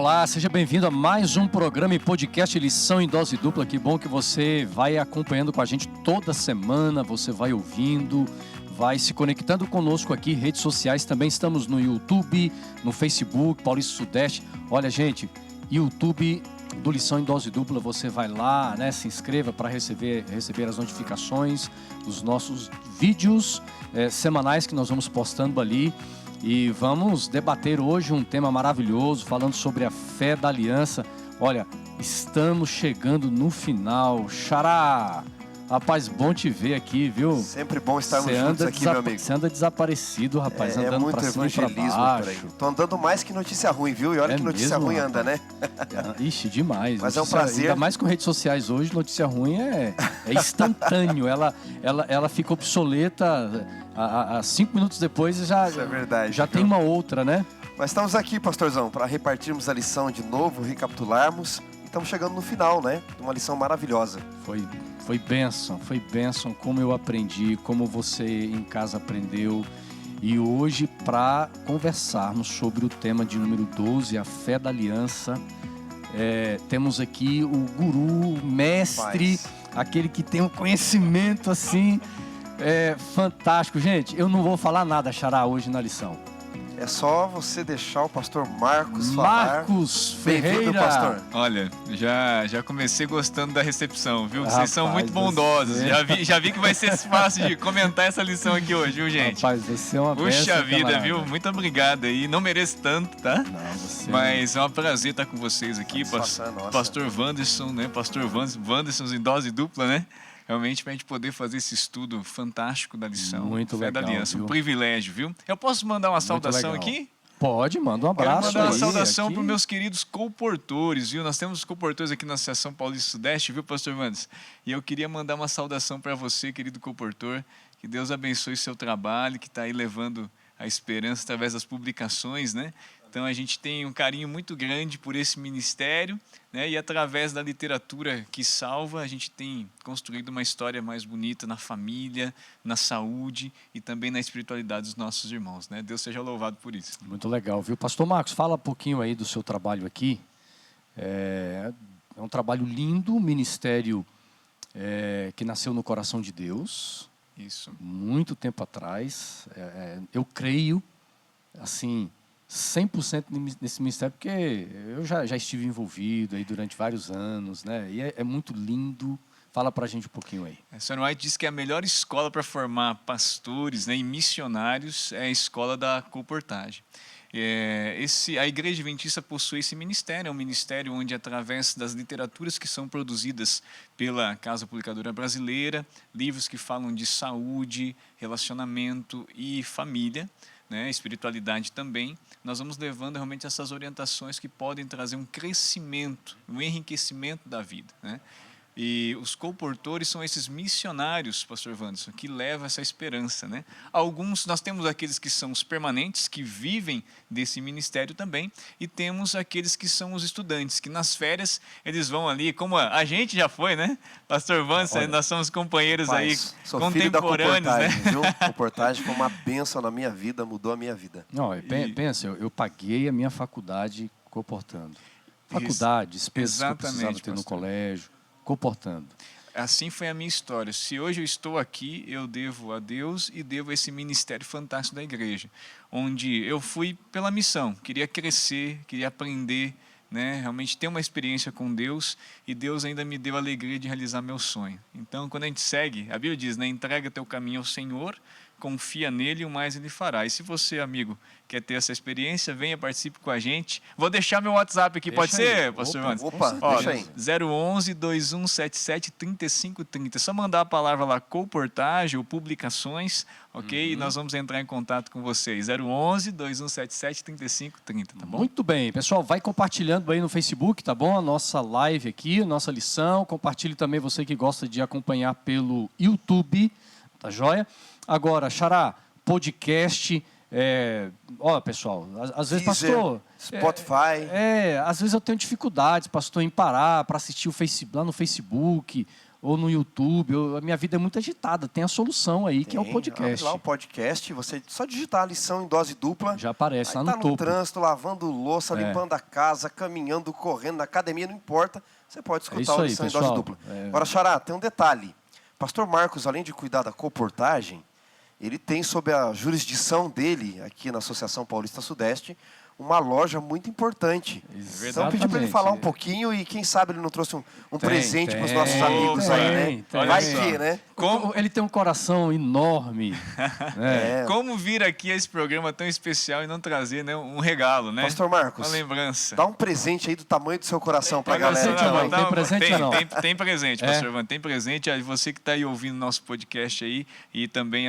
Olá, seja bem-vindo a mais um programa e podcast Lição em Dose Dupla. Que bom que você vai acompanhando com a gente toda semana, você vai ouvindo, vai se conectando conosco aqui, redes sociais, também estamos no YouTube, no Facebook, Paulista Sudeste. Olha, gente, YouTube do Lição em Dose Dupla, você vai lá, né, se inscreva para receber as notificações dos nossos vídeos semanais que nós vamos postando ali. E vamos debater hoje um tema maravilhoso, falando sobre a fé da aliança. Olha, estamos chegando no final. Xará! Rapaz, bom te ver aqui, viu? Sempre bom estarmos juntos aqui, meu amigo. Você anda desaparecido, rapaz, andando muito pra cima e pra evangelismo baixo. por aí. Tô andando mais que notícia ruim, viu? E olha que notícia ruim rapaz? anda, né? Ixi, demais. Mas notícia, é um prazer. Ainda mais com redes sociais hoje, notícia ruim é instantâneo. ela fica obsoleta a 5 minutos depois e já, Isso é verdade, já viu? tem uma outra, né? Mas estamos aqui, pastorzão, para repartirmos a lição de novo, recapitularmos. E estamos chegando no final, né? Uma lição maravilhosa. Foi bênção, como eu aprendi, como você em casa aprendeu. E hoje, para conversarmos sobre o tema de número 12, a fé da aliança, temos aqui o guru, o mestre, aquele que tem um conhecimento assim, fantástico. Gente, eu não vou falar nada, Xará, hoje na lição. É só você deixar o pastor Marcos falar. Marcos Bem-vindo, Ferreira. pastor. Olha, já comecei gostando da recepção, viu? Rapaz, Vocês são muito bondosos. você- Já vi que vai ser fácil de comentar essa lição aqui hoje, viu, gente? Rapaz, você é uma Puxa bênção, vida, camarada. viu? Muito obrigado aí. Não mereço tanto, tá? Não, você Mas é um prazer estar com vocês aqui, Satisfação é nossa. Pastor Wanderson, né? Pastor Wanderson em dose dupla, né? Realmente para a gente poder fazer esse estudo fantástico da lição. Muito Fé da legal, Aliança, viu? um privilégio, viu? Eu posso mandar uma saudação legal. aqui? Pode, manda um Quero abraço mandar uma aí, saudação aqui. para os meus queridos colportores, viu? Nós temos colportores aqui na Associação Paulista Sudeste, viu, pastor Wanderson? E eu queria mandar uma saudação para você, querido colportor, que Deus abençoe seu trabalho, que está aí levando a esperança através das publicações, né? Então a gente tem um carinho muito grande por esse ministério, né? E através da literatura que salva, a gente tem construído uma história mais bonita na família, na saúde e também na espiritualidade dos nossos irmãos, né? Deus seja louvado por isso. Muito legal, viu? Pastor Marcos, fala um pouquinho aí do seu trabalho aqui. É um trabalho lindo, um ministério que nasceu no coração de Deus, Isso. muito tempo atrás. Eu creio, assim, 100% nesse ministério, porque eu já estive envolvido aí durante vários anos, né? E é muito lindo. Fala pra gente um pouquinho aí. A Sr. White diz que a melhor escola para formar pastores, né, e missionários é a escola da colportagem. A Igreja Adventista possui esse ministério, é um ministério onde, através das literaturas que são produzidas pela Casa Publicadora Brasileira, livros que falam de saúde, relacionamento e família, né, espiritualidade também, nós vamos levando realmente essas orientações que podem trazer um crescimento, um enriquecimento da vida, né? E os colportores são esses missionários, pastor Wanderson, que levam essa esperança, né? Alguns, nós temos aqueles que são os permanentes, que vivem desse ministério também, e temos aqueles que são os estudantes, que nas férias eles vão ali, como a gente já foi, né? Pastor Wanderson, nós somos companheiros aí Sou filho da contemporâneos, né? colportagem, viu? Colportagem foi uma bênção na minha vida, mudou a minha vida. Não, pensa, eu paguei a minha faculdade comportando. Faculdade, despesas que eu precisava ter no pastor. colégio, comportando. Assim foi a minha história. Se hoje eu estou aqui, eu devo a Deus e devo a esse ministério fantástico da igreja, onde eu fui pela missão, queria crescer, queria aprender, né, realmente ter uma experiência com Deus, e Deus ainda me deu a alegria de realizar meu sonho. Então, quando a gente segue, a Bíblia diz, né, entrega teu caminho ao Senhor, confia nele e o mais ele fará. E se você, amigo, quer ter essa experiência, venha, participe com a gente. Vou deixar meu WhatsApp aqui, pode ser, pastor Wanderson? Opa, deixa aí. 011-2177-3530. É só mandar a palavra lá, colportagem ou publicações, ok? E nós vamos entrar em contato com vocês. 011-2177-3530, tá bom? Muito bem, pessoal, vai compartilhando aí no Facebook, tá bom? A nossa live aqui, a nossa lição. Compartilhe também você que gosta de acompanhar pelo YouTube, tá joia? Agora, Xará, podcast, pessoal, às vezes, Deezer, pastor... Spotify. Às vezes eu tenho dificuldades, pastor, em parar para assistir o Facebook, lá no Facebook, ou no YouTube. A minha vida é muito agitada. Tem a solução aí, que é o Abre podcast. lá o podcast, você só digitar a lição em dose dupla. Já aparece lá aí no tá no topo. trânsito, lavando louça, limpando a casa, caminhando, correndo, na academia, não importa. Você pode escutar isso a aí, lição em pessoal. dose dupla. Agora, Xará, tem um detalhe. Pastor Marcos, além de cuidar da comportagem, ele tem sob a jurisdição dele, aqui na Associação Paulista Sudeste, uma loja muito importante. Então, pedir para ele falar um pouquinho e quem sabe ele não trouxe um presente para os nossos amigos aí, né? Vai que, né? Ele tem um coração enorme. É. Como vir aqui a esse programa tão especial e não trazer, né, um regalo, né? Pastor Marcos, uma lembrança. dá um presente aí do tamanho do seu coração para a galera. presente ou não? Então, Tem presente ou não? Tem presente, pastor Ivan, tem presente. Aí você que está aí ouvindo nosso podcast aí e também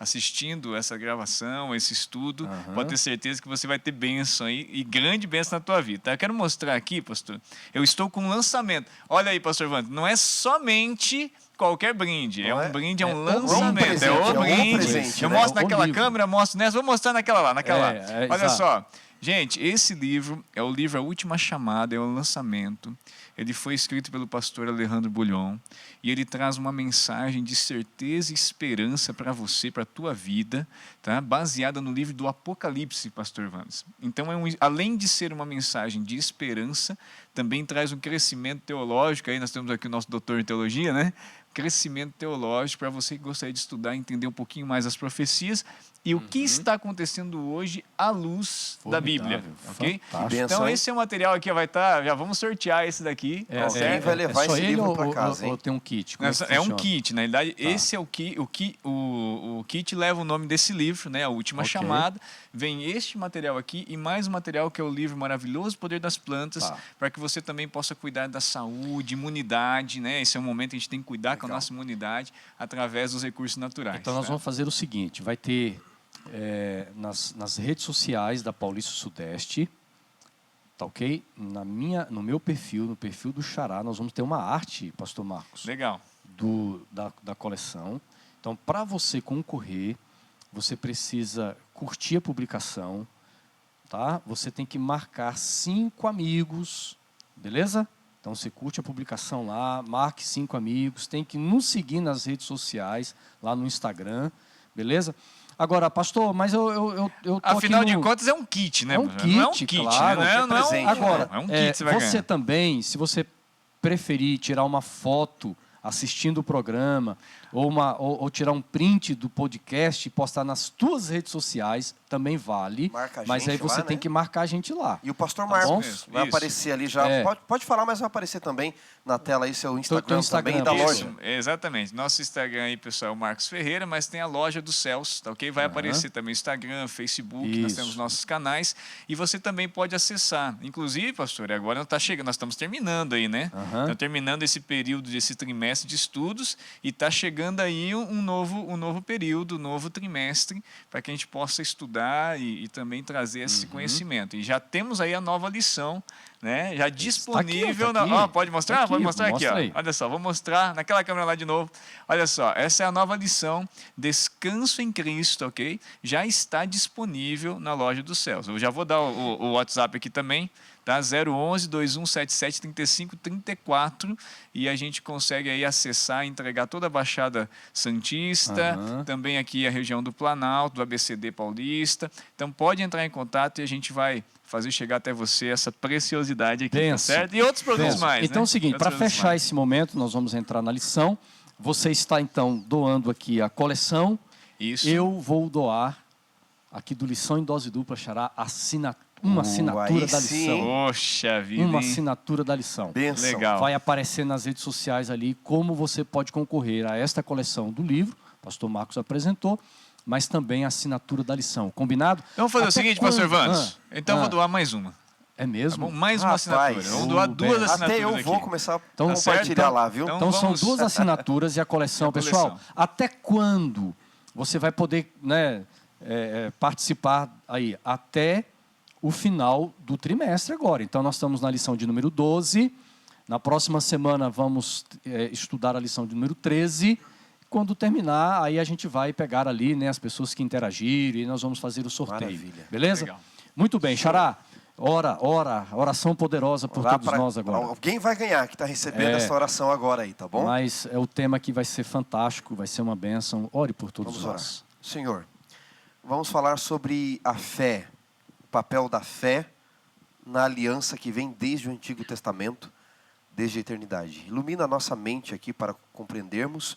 assistindo essa gravação, esse estudo, pode ter certeza que você vai ter bênção aí e grande bênção na tua vida. Tá? Eu quero mostrar aqui, pastor, eu estou com um lançamento. Olha aí, pastor Ivan, não é somente qualquer brinde, é um brinde, é um lançamento, presente, é o brinde. presente, Eu né? mostro É o naquela livro. câmera, mostro nessa, vou mostrar naquela lá, naquela lá. Olha exato. só. Gente, esse livro é o livro A Última Chamada, é o lançamento. Ele foi escrito pelo pastor Alejandro Bulhon e ele traz uma mensagem de certeza e esperança para você, para a tua vida, tá? Baseada no livro do Apocalipse, pastor Vans. Então, além de ser uma mensagem de esperança, também traz um crescimento teológico. Aí nós temos aqui o nosso doutor em teologia, né? Crescimento teológico para você que gostaria de estudar, entender um pouquinho mais as profecias e o que está acontecendo hoje à luz da Bíblia, ok? Então esse é o material aqui, vai estar, já vamos sortear esse daqui, tá certo? Quem vai levar só esse ele livro ou, para casa, hein? ou tem um kit? É um kit, na realidade, esse é o kit leva o nome desse livro, né? A Última Chamada. Vem este material aqui e mais um material que é o livro Maravilhoso Poder das Plantas, para que você também possa cuidar da saúde, imunidade, né? Esse é um momento que a gente tem que cuidar com a nossa imunidade através dos recursos naturais. Então nós vamos fazer o seguinte, vai ter nas redes sociais da Paulista Sudeste, tá ok? No meu perfil, no perfil do Xará, nós vamos ter uma arte, pastor Marcos. Legal. Da coleção. Então, para você concorrer, você precisa curtir a publicação, tá? Você tem que marcar 5 amigos, beleza? Então, você curte a publicação lá, marque 5 amigos, tem que nos seguir nas redes sociais, lá no Instagram, beleza? Agora, pastor, mas eu tô afinal aqui de contas, é um kit, né? É um kit, não é um kit, claro, né? Não é um, agora, é um kit, você vai ganhar. também, se você preferir tirar uma foto assistindo o programa, ou tirar um print do podcast e postar nas tuas redes sociais, também vale. Marca a mas gente aí você lá, tem né? que marcar a gente lá. E o pastor Tá Marcos bom? vai Isso. aparecer ali já. Pode falar, mas vai aparecer também na tela aí seu Instagram, Instagram também da Isso, loja. exatamente. Nosso Instagram aí, pessoal, é o Marcos Ferreira, mas tem a loja dos céus, tá ok? Vai aparecer também Instagram, Facebook, nós Isso. temos nossos canais e você também pode acessar. Inclusive, pastor, agora não tá chegando, nós estamos terminando aí, né? Estamos terminando esse período, esse trimestre de estudos e está chegando aí um novo período, um novo trimestre, para que a gente possa estudar e também trazer esse conhecimento. E já temos aí a nova lição, né? Já disponível. Tá aqui. Pode mostrar? Tá aqui, Pode mostrar aqui, mostra ó. aí. Olha só, vou mostrar naquela câmera lá de novo. Olha só, essa é a nova lição, Descanso em Cristo, ok? Já está disponível na loja dos céus. Eu já vou dar o WhatsApp aqui também, tá? 011 2177 3534 e a gente consegue aí acessar e entregar toda a Baixada Santista, também aqui a região do Planalto, do ABCD Paulista. Então pode entrar em contato e a gente vai fazer chegar até você essa preciosidade aqui, tá certo? E outros produtos mais, Então é o seguinte, para fechar esse momento, nós vamos entrar na lição. Você está, então, doando aqui a coleção. Isso. Eu vou doar aqui do Lição em Dose Dupla, Xará, uma assinatura da lição. Poxa vida, Uma hein? assinatura da lição. Benção. Legal. Vai aparecer nas redes sociais ali como você pode concorrer a esta coleção do livro, o pastor Marcos apresentou, mas também a assinatura da lição. Combinado? Então vamos fazer o seguinte, pastor Vans. Então eu vou doar mais uma. É mesmo? Tá bom? Mais uma assinatura. Vamos doar duas assinaturas Até eu vou aqui. começar a Então, compartilhar lá, viu? Então são vamos- 2 assinaturas e a coleção. A coleção. Pessoal, até quando você vai poder, né, participar aí? Até o final do trimestre agora. Então nós estamos na lição de número 12. Na próxima semana vamos estudar a lição de número 13. Quando terminar, aí a gente vai pegar ali, né, as pessoas que interagiram e nós vamos fazer o sorteio. Maravilha. Beleza? Legal. Muito bem, Xará. Ora, oração poderosa por todos nós agora. Alguém vai ganhar que está recebendo essa oração agora aí, tá bom? Mas o tema aqui vai ser fantástico, vai ser uma bênção. Ore por todos Vamos nós. orar. Senhor, vamos falar sobre a fé, o papel da fé na aliança que vem desde o Antigo Testamento, desde a eternidade. Ilumina a nossa mente aqui para compreendermos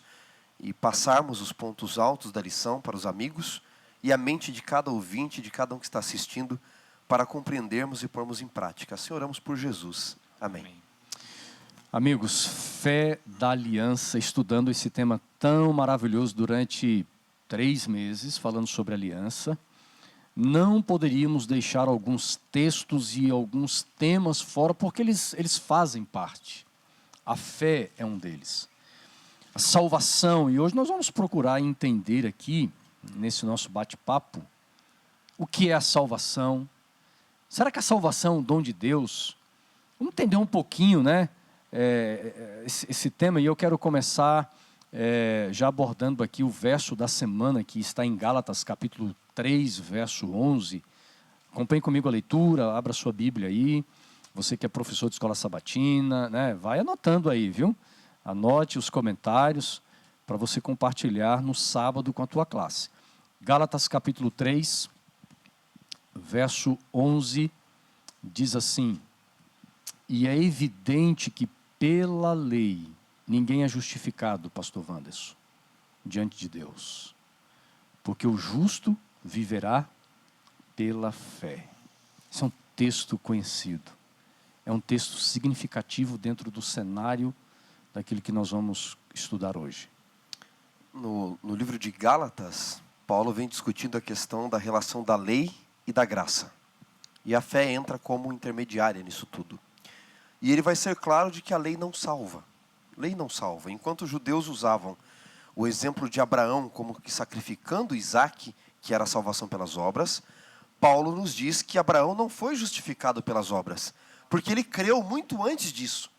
e passarmos os pontos altos da lição para os amigos e a mente de cada ouvinte, de cada um que está assistindo, para compreendermos e pormos em prática. Assim oramos por Jesus. Amém. Amigos, fé da aliança, estudando esse tema tão maravilhoso durante 3 meses, falando sobre aliança. Não poderíamos deixar alguns textos e alguns temas fora, porque eles fazem parte. A fé é um deles. A salvação, e hoje nós vamos procurar entender aqui, nesse nosso bate-papo, o que é a salvação. Será que a salvação é um dom de Deus? Vamos entender um pouquinho, né, esse tema, e eu quero começar já abordando aqui o verso da semana, que está em Gálatas, capítulo 3, verso 11. Acompanhe comigo a leitura, abra sua Bíblia aí. Você que é professor de escola sabatina, né, vai anotando aí, viu? Anote os comentários para você compartilhar no sábado com a tua classe. Gálatas, capítulo 3, verso 11, diz assim: e é evidente que pela lei ninguém é justificado, pastor Wanderson, diante de Deus, porque o justo viverá pela fé. Esse é um texto conhecido, é um texto significativo dentro do cenário daquilo que nós vamos estudar hoje. No livro de Gálatas, Paulo vem discutindo a questão da relação da lei e da graça. E a fé entra como intermediária nisso tudo. E ele vai ser claro de que a lei não salva. Lei não salva. Enquanto os judeus usavam o exemplo de Abraão como que sacrificando Isaque, que era a salvação pelas obras, Paulo nos diz que Abraão não foi justificado pelas obras, porque ele creu muito antes disso.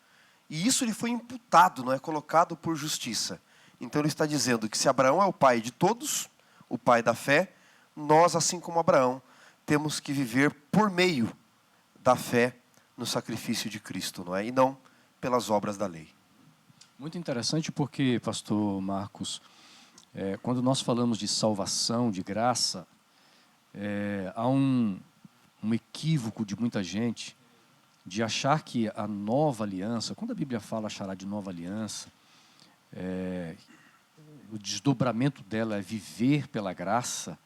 E isso lhe foi imputado, não é colocado por justiça. Então ele está dizendo que se Abraão é o pai de todos, o pai da fé, nós, assim como Abraão, temos que viver por meio da fé no sacrifício de Cristo, não é? E não pelas obras da lei. Muito interessante porque, pastor Marcos, quando nós falamos de salvação, de graça, há um equívoco de muita gente de achar que a nova aliança, quando a Bíblia fala achará de nova aliança, o desdobramento dela é viver pela graça,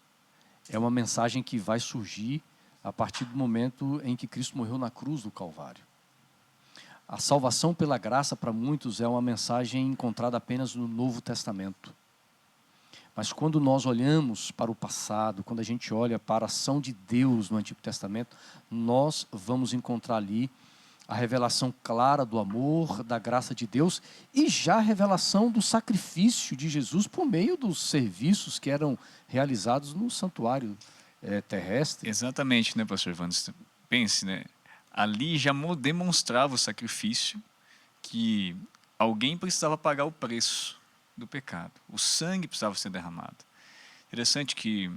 é uma mensagem que vai surgir a partir do momento em que Cristo morreu na cruz do Calvário. A salvação pela graça, para muitos, é uma mensagem encontrada apenas no Novo Testamento. Mas quando nós olhamos para o passado, quando a gente olha para a ação de Deus no Antigo Testamento, nós vamos encontrar ali a revelação clara do amor, da graça de Deus e já a revelação do sacrifício de Jesus por meio dos serviços que eram realizados no santuário terrestre. Exatamente, né, pastor Wanderson? Pense, né? Ali já demonstrava o sacrifício que alguém precisava pagar o preço do pecado. O sangue precisava ser derramado. Interessante que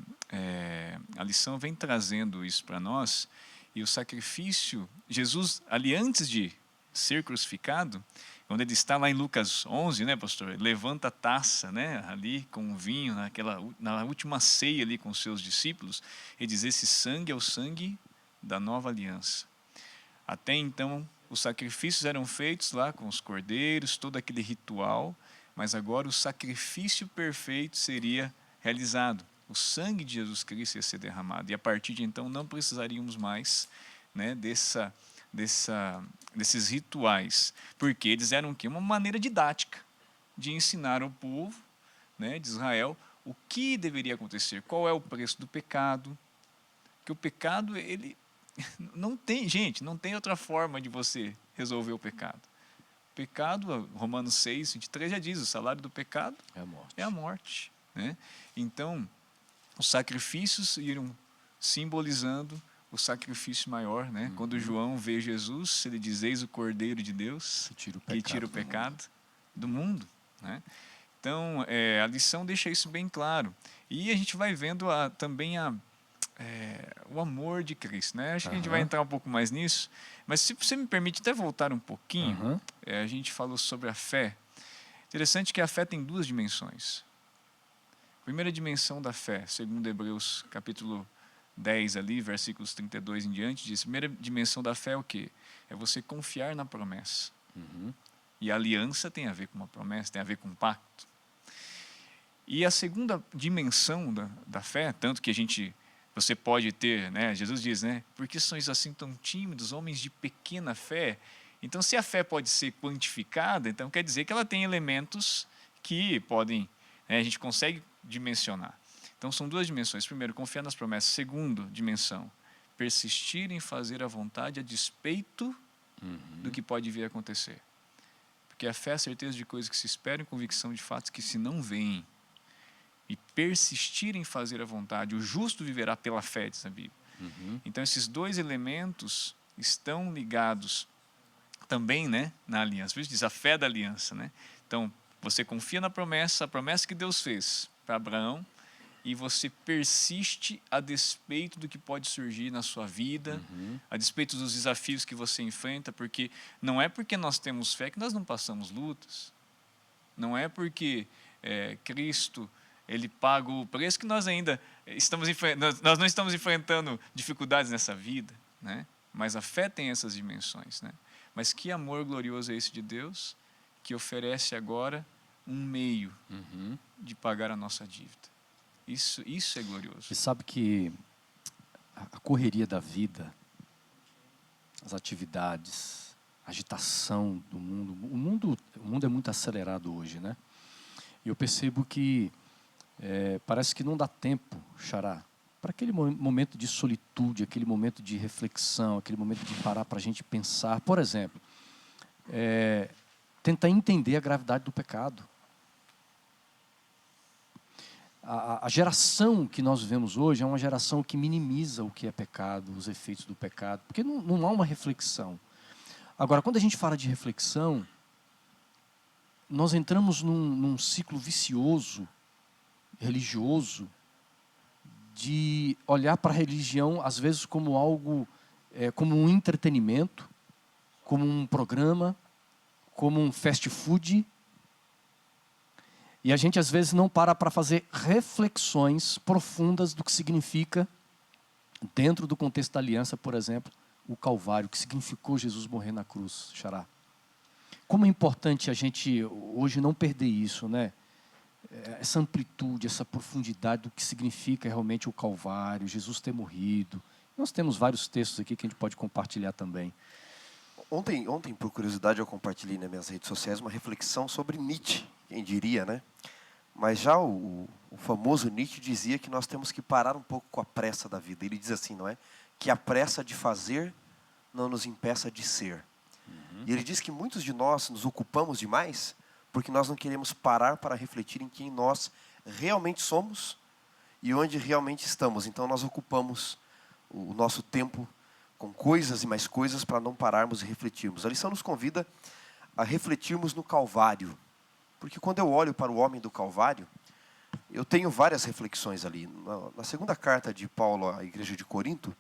a lição vem trazendo isso para nós. E o sacrifício, Jesus, ali antes de ser crucificado, quando ele está lá em Lucas 11, né, pastor? Ele levanta a taça, né, ali com o vinho, na última ceia ali com os seus discípulos, ele diz: esse sangue é o sangue da nova aliança. Até então, os sacrifícios eram feitos lá com os cordeiros, todo aquele ritual, mas agora o sacrifício perfeito seria realizado. O sangue de Jesus Cristo ia ser derramado. E a partir de então não precisaríamos mais, né, desses rituais. Porque eles eram o quê? Uma maneira didática de ensinar ao povo, né, de Israel o que deveria acontecer. Qual é o preço do pecado. Que o pecado, ele não tem, gente, não tem outra forma de você resolver o pecado. O pecado, Romanos 6, 23 já diz, o salário do pecado é a morte. Né? Então, os sacrifícios iam simbolizando o sacrifício maior, né? Quando João vê Jesus, ele diz: eis o Cordeiro de Deus que tira o pecado do mundo. Né? Então, a lição deixa isso bem claro. E a gente vai vendo também o amor de Cristo, né? Acho que a gente vai entrar um pouco mais nisso, mas se você me permite até voltar um pouquinho, a gente falou sobre a fé. Interessante que a fé tem duas dimensões. A primeira dimensão da fé, segundo Hebreus capítulo 10 ali, versículos 32 em diante, diz: a primeira dimensão da fé é o quê? É você confiar na promessa. E a aliança tem a ver com uma promessa, tem a ver com um pacto. E a segunda dimensão da fé, tanto que você pode ter, né? Jesus diz, né? Por que sois assim tão tímidos, homens de pequena fé? Então, se a fé pode ser quantificada, então quer dizer que ela tem elementos que podem, né, a gente consegue dimensionar. Então, são duas dimensões. Primeiro, confiar nas promessas. Segundo, dimensão, persistir em fazer a vontade a despeito do que pode vir a acontecer. Porque a fé é a certeza de coisas que se esperam e convicção de fatos que se não veem. E persistir em fazer a vontade. O justo viverá pela fé, diz a Bíblia. Então, esses dois elementos estão ligados também, né, na aliança. Por isso diz a fé da aliança. Né? Então, você confia na promessa, a promessa que Deus fez para Abraão, e você persiste a despeito do que pode surgir na sua vida, a despeito dos desafios que você enfrenta, porque não é porque nós temos fé que nós não passamos lutas. Não é porque Cristo ele paga o preço que nós ainda nós não estamos enfrentando dificuldades nessa vida, né? Mas a fé tem essas dimensões, né? Mas que amor glorioso é esse de Deus, que oferece agora um meio de pagar a nossa dívida. Isso é glorioso. E sabe que a correria da vida, as atividades, a agitação do mundo, o mundo é muito acelerado hoje, né? E eu percebo que parece que não dá tempo, Xará, para aquele momento de solitude, aquele momento de reflexão, aquele momento de parar para a gente pensar. Por exemplo, tentar entender a gravidade do pecado. A geração que nós vivemos hoje é uma geração que minimiza o que é pecado, os efeitos do pecado, porque não há uma reflexão. Agora, quando a gente fala de reflexão, nós entramos num ciclo vicioso, religioso, de olhar para a religião, às vezes, como algo, como um entretenimento, como um programa, como um fast food. E a gente, às vezes, não para fazer reflexões profundas do que significa, dentro do contexto da aliança, por exemplo, o Calvário, o que significou Jesus morrer na cruz, Xará. Como é importante a gente, hoje, não perder isso, né? Essa amplitude, essa profundidade do que significa realmente o Calvário, Jesus ter morrido. Nós temos vários textos aqui que a gente pode compartilhar também. Ontem, por curiosidade, eu compartilhei nas minhas redes sociais uma reflexão sobre Nietzsche, quem diria, né? Mas já o famoso Nietzsche dizia que nós temos que parar um pouco com a pressa da vida. Ele diz assim, não é? Que a pressa de fazer não nos impeça de ser. E ele diz que muitos de nós nos ocupamos demais porque nós não queremos parar para refletir em quem nós realmente somos e onde realmente estamos. Então nós ocupamos o nosso tempo com coisas e mais coisas para não pararmos e refletirmos. A lição nos convida a refletirmos no Calvário. Porque quando eu olho para o homem do Calvário, eu tenho várias reflexões ali. Na segunda carta de Paulo à igreja de Corinto,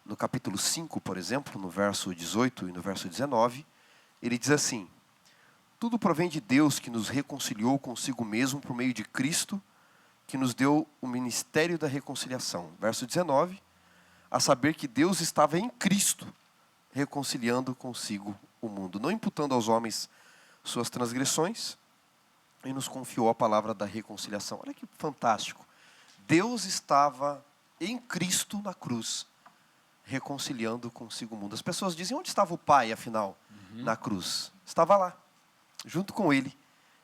no capítulo 5, por exemplo, no verso 18 e no verso 19, ele diz assim: tudo provém de Deus, que nos reconciliou consigo mesmo por meio de Cristo, que nos deu o ministério da reconciliação. Verso 19, a saber que Deus estava em Cristo, reconciliando consigo o mundo, não imputando aos homens suas transgressões, e nos confiou a palavra da reconciliação. Olha que fantástico. Deus estava em Cristo na cruz, reconciliando consigo o mundo. As pessoas dizem, onde estava o Pai, afinal, na cruz? Estava lá, junto com Ele,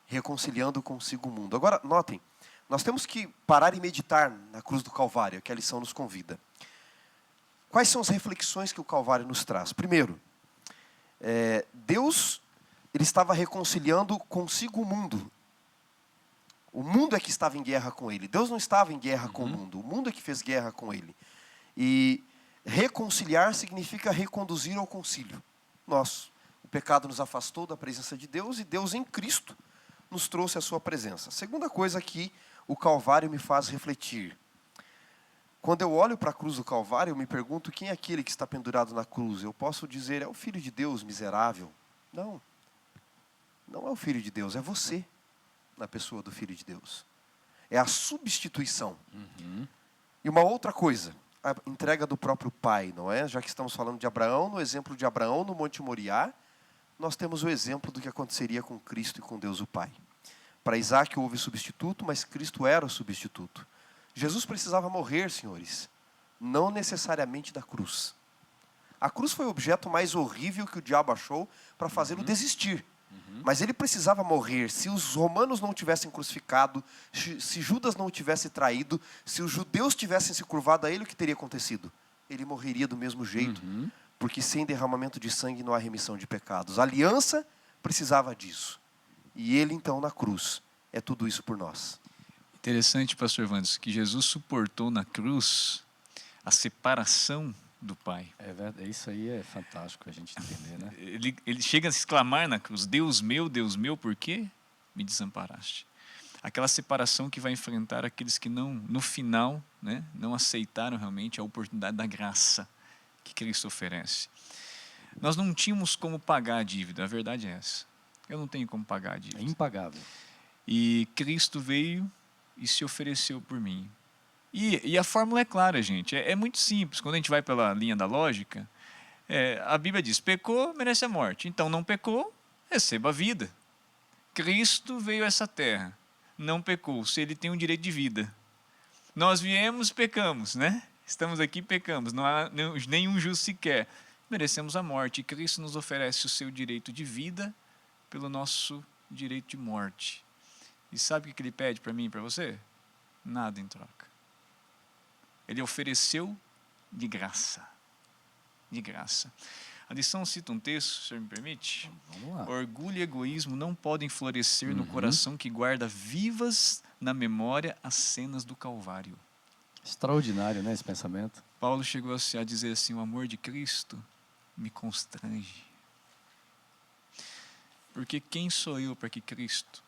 reconciliando consigo o mundo. Agora, notem, nós temos que parar e meditar na cruz do Calvário, que a lição nos convida. Quais são as reflexões que o Calvário nos traz? Primeiro, Deus ele estava reconciliando consigo o mundo. O mundo é que estava em guerra com ele. Deus não estava em guerra com o mundo é que fez guerra com ele. E reconciliar significa reconduzir ao concílio. O pecado nos afastou da presença de Deus e Deus em Cristo nos trouxe a sua presença. Segunda coisa que o Calvário me faz refletir. Quando eu olho para a cruz do Calvário, eu me pergunto quem é aquele que está pendurado na cruz. Eu posso dizer, é o Filho de Deus miserável. Não. Não é o Filho de Deus, é você, na pessoa do Filho de Deus. É a substituição. E uma outra coisa, a entrega do próprio Pai, não é? Já que estamos falando de Abraão, no exemplo de Abraão no Monte Moriá, nós temos o exemplo do que aconteceria com Cristo e com Deus o Pai. Para Isaac houve substituto, mas Cristo era o substituto. Jesus precisava morrer, senhores, não necessariamente da cruz. A cruz foi o objeto mais horrível que o diabo achou para fazê-lo desistir. Mas ele precisava morrer. Se os romanos não tivessem crucificado, se Judas não tivesse traído, se os judeus tivessem se curvado a ele, o que teria acontecido? Ele morreria do mesmo jeito, porque sem derramamento de sangue não há remissão de pecados. A aliança precisava disso. E ele então na cruz é tudo isso por nós. Interessante, pastor Wanderson, que Jesus suportou na cruz a separação do Pai. É verdade, isso aí é fantástico a gente entender, né? Ele chega a exclamar na cruz, Deus meu, por que me desamparaste? Aquela separação que vai enfrentar aqueles que não, no final, né, não aceitaram realmente a oportunidade da graça que Cristo oferece. Nós não tínhamos como pagar a dívida, a verdade é essa. Eu não tenho como pagar a dívida. É impagável. E Cristo veio e se ofereceu por mim. E a fórmula é clara, gente. É muito simples. Quando a gente vai pela linha da lógica, a Bíblia diz, pecou, merece a morte. Então, não pecou, receba a vida. Cristo veio a essa terra, não pecou, se ele tem o direito de vida. Nós viemos, pecamos, né? Estamos aqui, pecamos. Não há nenhum justo sequer. Merecemos a morte. E Cristo nos oferece o seu direito de vida pelo nosso direito de morte. E sabe o que ele pede para mim e para você? Nada em troca. Ele ofereceu de graça. De graça. A lição cita um texto, se o senhor me permite. Vamos lá. Orgulho e egoísmo não podem florescer no coração que guarda vivas na memória as cenas do Calvário. Extraordinário, né, esse pensamento? Paulo chegou a dizer assim, o amor de Cristo me constrange. Porque quem sou eu para que Cristo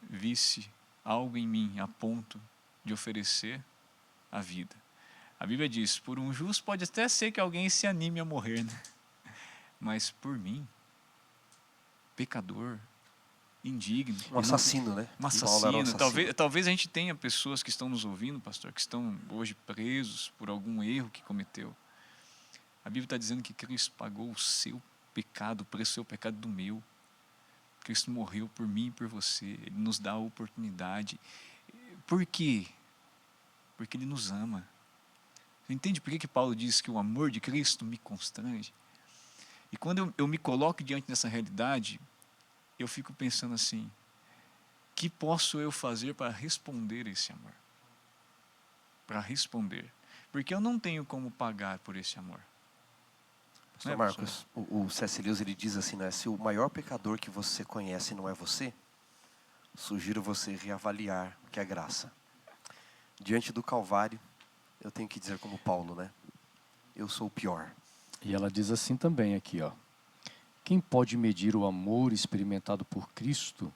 visse algo em mim a ponto de oferecer a vida? A Bíblia diz, por um justo pode até ser que alguém se anime a morrer, né? Mas por mim, pecador, indigno. Um assassino, né? Um assassino. Talvez a gente tenha pessoas que estão nos ouvindo, pastor, que estão hoje presos por algum erro que cometeu. A Bíblia está dizendo que Cristo pagou o seu pecado, o preço do seu pecado do meu. Cristo morreu por mim e por você. Ele nos dá a oportunidade. Por quê? Porque Ele nos ama. Você entende por que Paulo diz que o amor de Cristo me constrange? E quando eu me coloco diante dessa realidade, eu fico pensando assim, que posso eu fazer para responder esse amor? Para responder. Porque eu não tenho como pagar por esse amor. Pastor Marcos, o C.S. Lewis ele diz assim, né? Se o maior pecador que você conhece não é você, sugiro você reavaliar o que é graça. Diante do Calvário, eu tenho que dizer como Paulo, né? Eu sou o pior. E ela diz assim também aqui, ó. Quem pode medir o amor experimentado por Cristo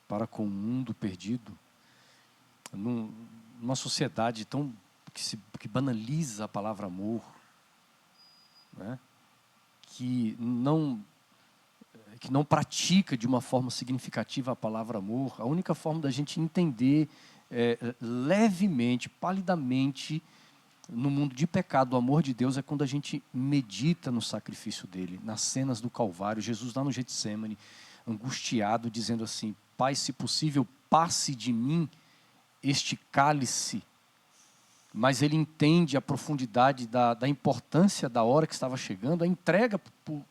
para com o mundo perdido? Numa sociedade tão que banaliza a palavra amor, né? que não pratica de uma forma significativa a palavra amor, a única forma da gente entender levemente, palidamente, no mundo de pecado, o amor de Deus é quando a gente medita no sacrifício dele, nas cenas do Calvário, Jesus lá no Getsemane, angustiado, dizendo assim, Pai, se possível, passe de mim este cálice, mas ele entende a profundidade da importância da hora que estava chegando, a entrega por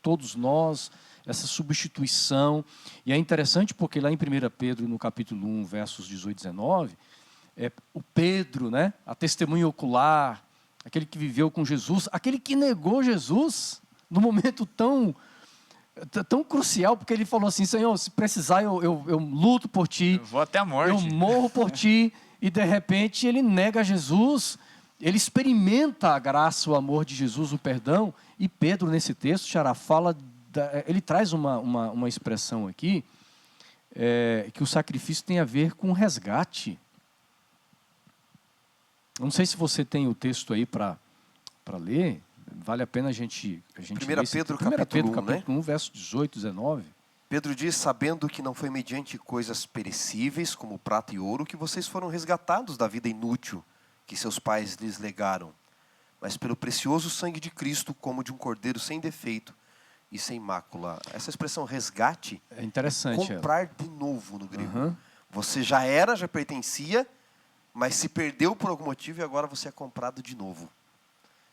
todos nós, essa substituição. E é interessante porque lá em 1 Pedro, no capítulo 1, versos 18 e 19, o Pedro, né, a testemunha ocular, aquele que viveu com Jesus, aquele que negou Jesus, num momento tão crucial, porque ele falou assim, Senhor, se precisar eu luto por ti, eu vou até a morte, eu morro por ti, e de repente ele nega Jesus, ele experimenta a graça, o amor de Jesus, o perdão, e Pedro nesse texto, Xará, ele traz uma expressão aqui, que o sacrifício tem a ver com resgate. Não sei se você tem o texto aí para ler. Vale a pena a gente 1 ler esse Pedro, texto. 1 Pedro, capítulo 1, né? capítulo 1, verso 18, 19. Pedro diz, sabendo que não foi mediante coisas perecíveis, como prata e ouro, que vocês foram resgatados da vida inútil que seus pais lhes legaram, mas pelo precioso sangue de Cristo, como de um cordeiro sem defeito e sem mácula. Essa expressão resgate É interessante. comprar de novo no grego. Uhum. Você já pertencia, mas se perdeu por algum motivo e agora você é comprado de novo.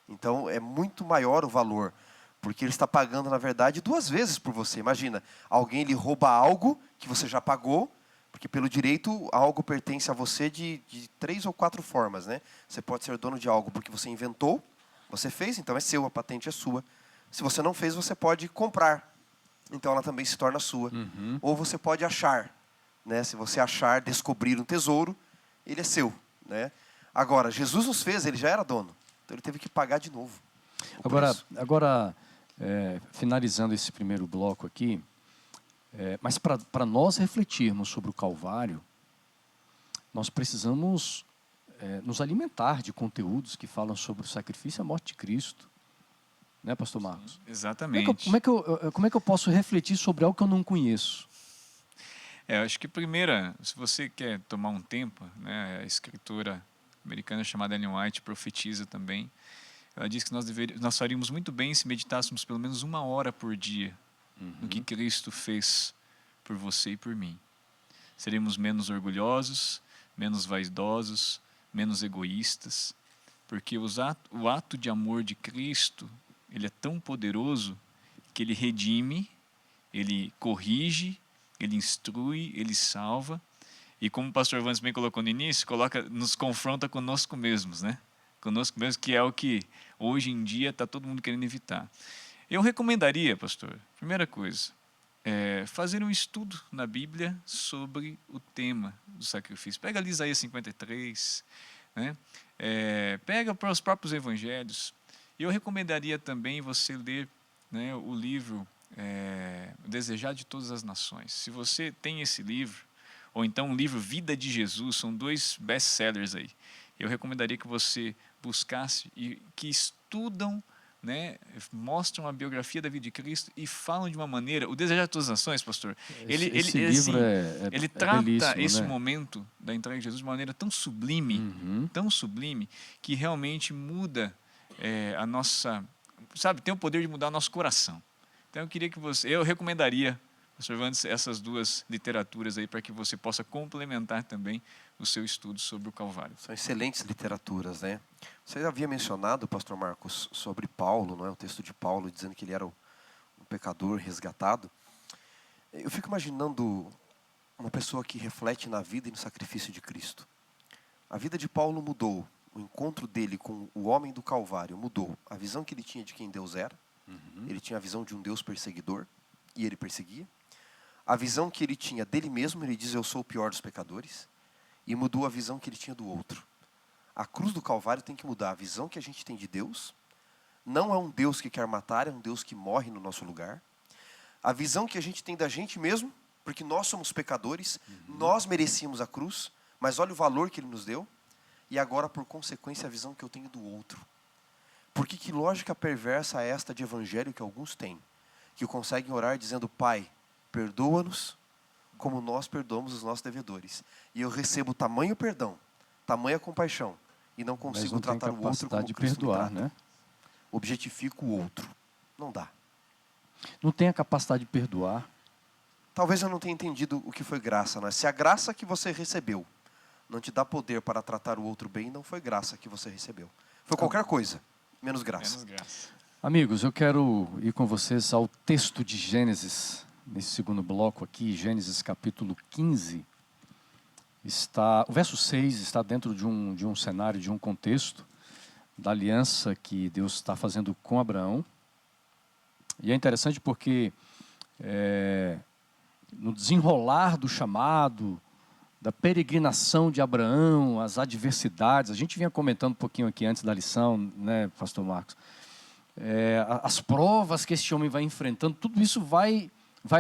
Então é muito maior o valor, porque ele está pagando, na verdade, 2 vezes por você. Imagina, alguém lhe rouba algo que você já pagou, porque pelo direito algo pertence a você de 3 ou 4 formas, né? Você pode ser dono de algo porque você inventou, você fez, então é seu, a patente é sua. Se você não fez, você pode comprar, então ela também se torna sua. Uhum. Ou você pode achar, né? Se você achar, descobrir um tesouro, ele é seu, né? Agora, Jesus nos fez, ele já era dono, então ele teve que pagar de novo. Agora finalizando esse primeiro bloco aqui, mas para nós refletirmos sobre o Calvário, nós precisamos nos alimentar de conteúdos que falam sobre o sacrifício e a morte de Cristo. Né, pastor Marcos? Sim, exatamente. Como é que eu posso refletir sobre algo que eu não conheço? Eu acho que primeiro, se você quer tomar um tempo, né, a escritora americana chamada Ellen White profetiza também. Ela diz que nós faríamos muito bem se meditássemos pelo menos 1 hora por dia no que Cristo fez por você e por mim. Seremos menos orgulhosos, menos vaidosos, menos egoístas, porque o ato de amor de Cristo, ele é tão poderoso que ele redime, ele corrige, ele instrui, ele salva. E como o pastor Vance bem colocou no início, nos confronta conosco mesmos, né? Conosco mesmo, que é o que hoje em dia está todo mundo querendo evitar. Eu recomendaria, pastor, primeira coisa, fazer um estudo na Bíblia sobre o tema do sacrifício. Pega ali Isaías 53, né? Pega para os próprios evangelhos. E eu recomendaria também você ler, né, o livro O Desejar de Todas as Nações. Se você tem esse livro, ou então o livro Vida de Jesus, são 2 best-sellers aí. Eu recomendaria que você buscasse e que estudam, né, mostram a biografia da vida de Cristo e falam de uma maneira. O Desejar de Todas as Nações, pastor, Esse livro ele trata belíssimo, esse né? momento da entrega de Jesus de uma maneira tão sublime, que realmente muda a nossa, sabe, tem o poder de mudar o nosso coração. Então eu recomendaria, pastor Vandes, essas 2 literaturas aí para que você possa complementar também o seu estudo sobre o Calvário. São excelentes literaturas, né? Você havia mencionado, pastor Marcos, sobre Paulo, não é? O texto de Paulo dizendo que ele era um pecador resgatado. Eu fico imaginando uma pessoa que reflete na vida e no sacrifício de Cristo. A vida de Paulo mudou. O encontro dele com o homem do Calvário mudou. A visão que ele tinha de quem Deus era. Ele tinha a visão de um Deus perseguidor, e ele perseguia. A visão que ele tinha dele mesmo, ele diz, eu sou o pior dos pecadores. E mudou a visão que ele tinha do outro. A cruz do Calvário tem que mudar a visão que a gente tem de Deus. Não é um Deus que quer matar, é um Deus que morre no nosso lugar. A visão que a gente tem da gente mesmo, porque nós somos pecadores, nós merecíamos a cruz, mas olha o valor que ele nos deu. E agora, por consequência, a visão que eu tenho do outro. Porque que lógica perversa é esta de evangelho que alguns têm? Que conseguem orar dizendo, Pai, perdoa-nos como nós perdoamos os nossos devedores. E eu recebo tamanho perdão, tamanha compaixão, e não consigo tratar o outro como Cristo me trata. Né? Objetifico o outro. Não dá. Não tem a capacidade de perdoar. Talvez eu não tenha entendido o que foi graça, né? Se a graça que você recebeu não te dá poder para tratar o outro bem, não foi graça que você recebeu. Foi qualquer coisa, menos graça. Amigos, eu quero ir com vocês ao texto de Gênesis, nesse segundo bloco aqui, Gênesis capítulo 15. O verso 6 está dentro de um cenário, de um contexto da aliança que Deus está fazendo com Abraão. E é interessante porque no desenrolar do chamado, da peregrinação de Abraão, as adversidades, a gente vinha comentando um pouquinho aqui antes da lição, né, pastor Marcos? As provas que esse homem vai enfrentando, tudo isso vai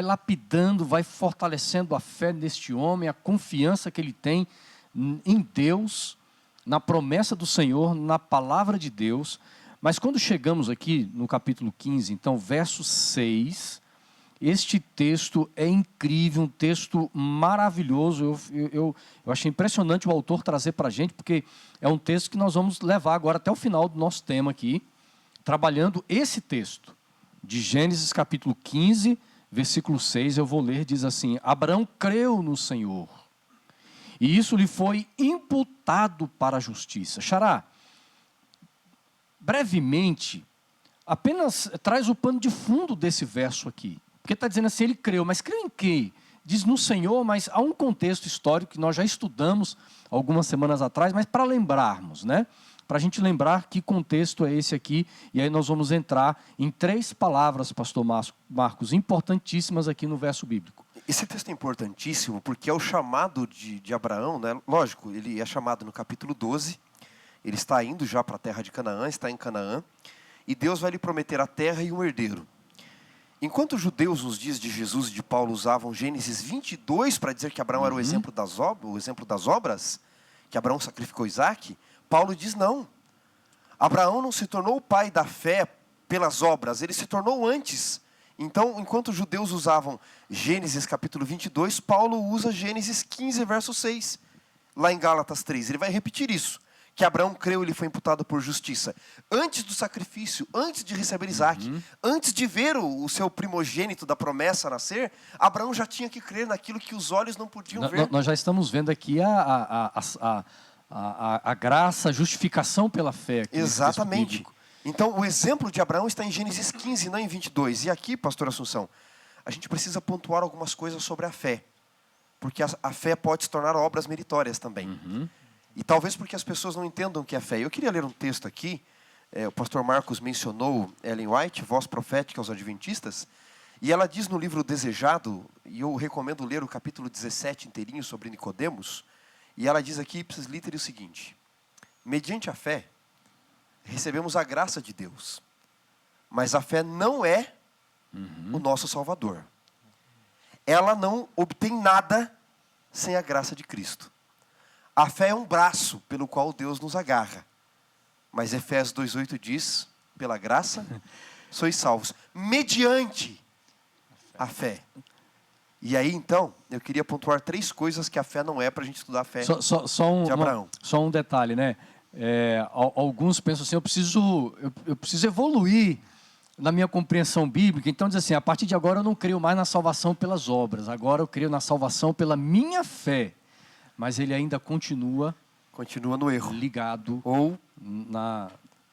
lapidando, vai fortalecendo a fé deste homem, a confiança que ele tem em Deus, na promessa do Senhor, na palavra de Deus. Mas quando chegamos aqui no capítulo 15, então, verso 6, este texto é incrível, um texto maravilhoso. Eu achei impressionante o autor trazer para a gente, porque é um texto que nós vamos levar agora até o final do nosso tema aqui, trabalhando esse texto, de Gênesis capítulo 15, versículo 6, eu vou ler, diz assim: Abraão creu no Senhor, e isso lhe foi imputado para a justiça. Xará, brevemente, apenas traz o pano de fundo desse verso aqui. Porque está dizendo assim, ele creu, mas creu em quê? Diz no Senhor, mas há um contexto histórico que nós já estudamos algumas semanas atrás, mas para lembrarmos, né? Para a gente lembrar que contexto é esse aqui, e aí nós vamos entrar em 3 palavras, pastor Marcos, importantíssimas aqui no verso bíblico. Esse texto é importantíssimo porque é o chamado de Abraão, né? Lógico, ele é chamado no capítulo 12, ele está indo já para a terra de Canaã, está em Canaã, e Deus vai lhe prometer a terra e um herdeiro. Enquanto os judeus nos dias de Jesus e de Paulo usavam Gênesis 22 para dizer que Abraão era o exemplo das obras, que Abraão sacrificou Isaque, Paulo diz não. Abraão não se tornou o pai da fé pelas obras, ele se tornou antes. Então, enquanto os judeus usavam Gênesis capítulo 22, Paulo usa Gênesis 15, verso 6, lá em Gálatas 3. Ele vai repetir isso, que Abraão creu e lhe foi imputado por justiça. Antes do sacrifício, antes de receber Isaque, antes de ver o seu primogênito da promessa nascer, Abraão já tinha que crer naquilo que os olhos não podiam ver. Nós já estamos vendo aqui a graça, a justificação pela fé. Exatamente. Então, o exemplo de Abraão está em Gênesis 15, não em 22. E aqui, pastor Assunção, a gente precisa pontuar algumas coisas sobre a fé. Porque a fé pode se tornar obras meritórias também. E talvez porque as pessoas não entendam o que é fé. Eu queria ler um texto aqui, o pastor Marcos mencionou Ellen White, Voz Profética aos Adventistas, e ela diz no livro Desejado, e eu recomendo ler o capítulo 17 inteirinho sobre Nicodemos, e ela diz aqui, ipsis literi, o seguinte: mediante a fé, recebemos a graça de Deus, mas a fé não é o nosso Salvador. Ela não obtém nada sem a graça de Cristo. A fé é um braço pelo qual Deus nos agarra. Mas Efésios 2,8 diz, pela graça, sois salvos, mediante a fé. E aí, então, eu queria pontuar 3 coisas que a fé não é para a gente estudar a fé de Abraão. Só um detalhe, né? Alguns pensam assim, eu preciso evoluir na minha compreensão bíblica. Então diz assim, a partir de agora eu não creio mais na salvação pelas obras, agora eu creio na salvação pela minha fé. Mas ele ainda continua no erro, ligado ou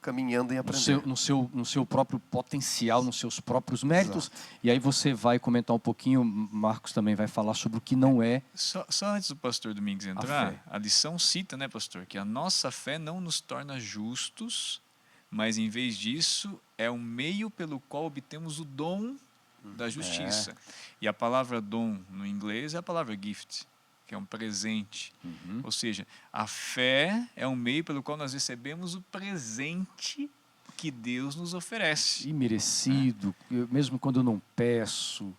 caminhando em aprender no seu próprio potencial, nos seus próprios méritos. Exato. E aí você vai comentar um pouquinho, Marcos também vai falar sobre o que não é. Só antes do pastor Domingos entrar, a lição cita, né, pastor, que a nossa fé não nos torna justos, mas em vez disso é um meio pelo qual obtemos o dom da justiça. E a palavra dom no inglês é a palavra gift, que é um presente. Ou seja, a fé é um meio pelo qual nós recebemos o presente que Deus nos oferece. Imerecido, mesmo quando eu não peço.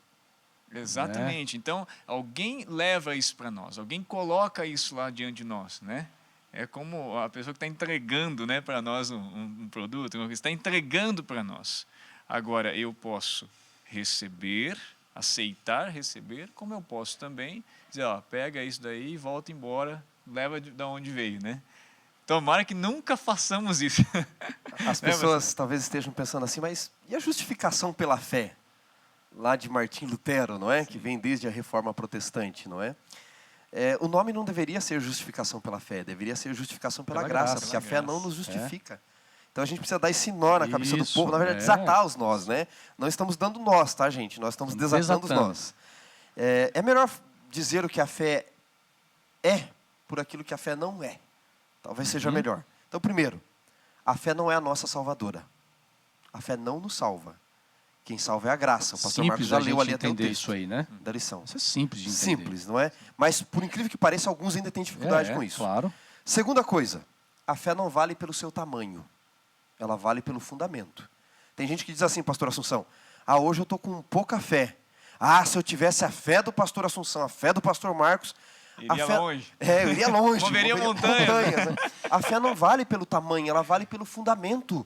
Exatamente. Então, alguém leva isso para nós, alguém coloca isso lá diante de nós, né? É como a pessoa que está entregando, né, para nós um produto, está entregando para nós. Agora, eu posso receber, aceitar receber, como eu posso também dizer, ó, pega isso daí e volta embora, leva de onde veio, né? Tomara que nunca façamos isso. As pessoas talvez estejam pensando assim, mas e a justificação pela fé? Lá de Martim Lutero, não é? Que vem desde a Reforma Protestante, não é? O nome não deveria ser justificação pela fé, deveria ser justificação pela graça, porque a fé não nos justifica. Então a gente precisa dar esse nó na cabeça do povo, na verdade, desatar os nós, né? Não estamos dando nós, tá, gente? Nós estamos desatando os nós. É melhor dizer o que a fé é por aquilo que a fé não é. Talvez seja melhor. Então, primeiro, a fé não é a nossa salvadora. A fé não nos salva. Quem salva é a graça. O pastor Marcos já leu ali até o texto isso aí, né? da lição. Isso é simples de entender. Simples, não é? Mas, por incrível que pareça, alguns ainda têm dificuldade com isso. Claro. Segunda coisa, a fé não vale pelo seu tamanho. Ela vale pelo fundamento. Tem gente que diz assim, pastor Assunção, hoje eu estou com pouca fé. Se eu tivesse a fé do pastor Assunção, a fé do pastor Marcos, Iria longe. Eu iria longe. Moveria montanhas. Né? A fé não vale pelo tamanho, ela vale pelo fundamento.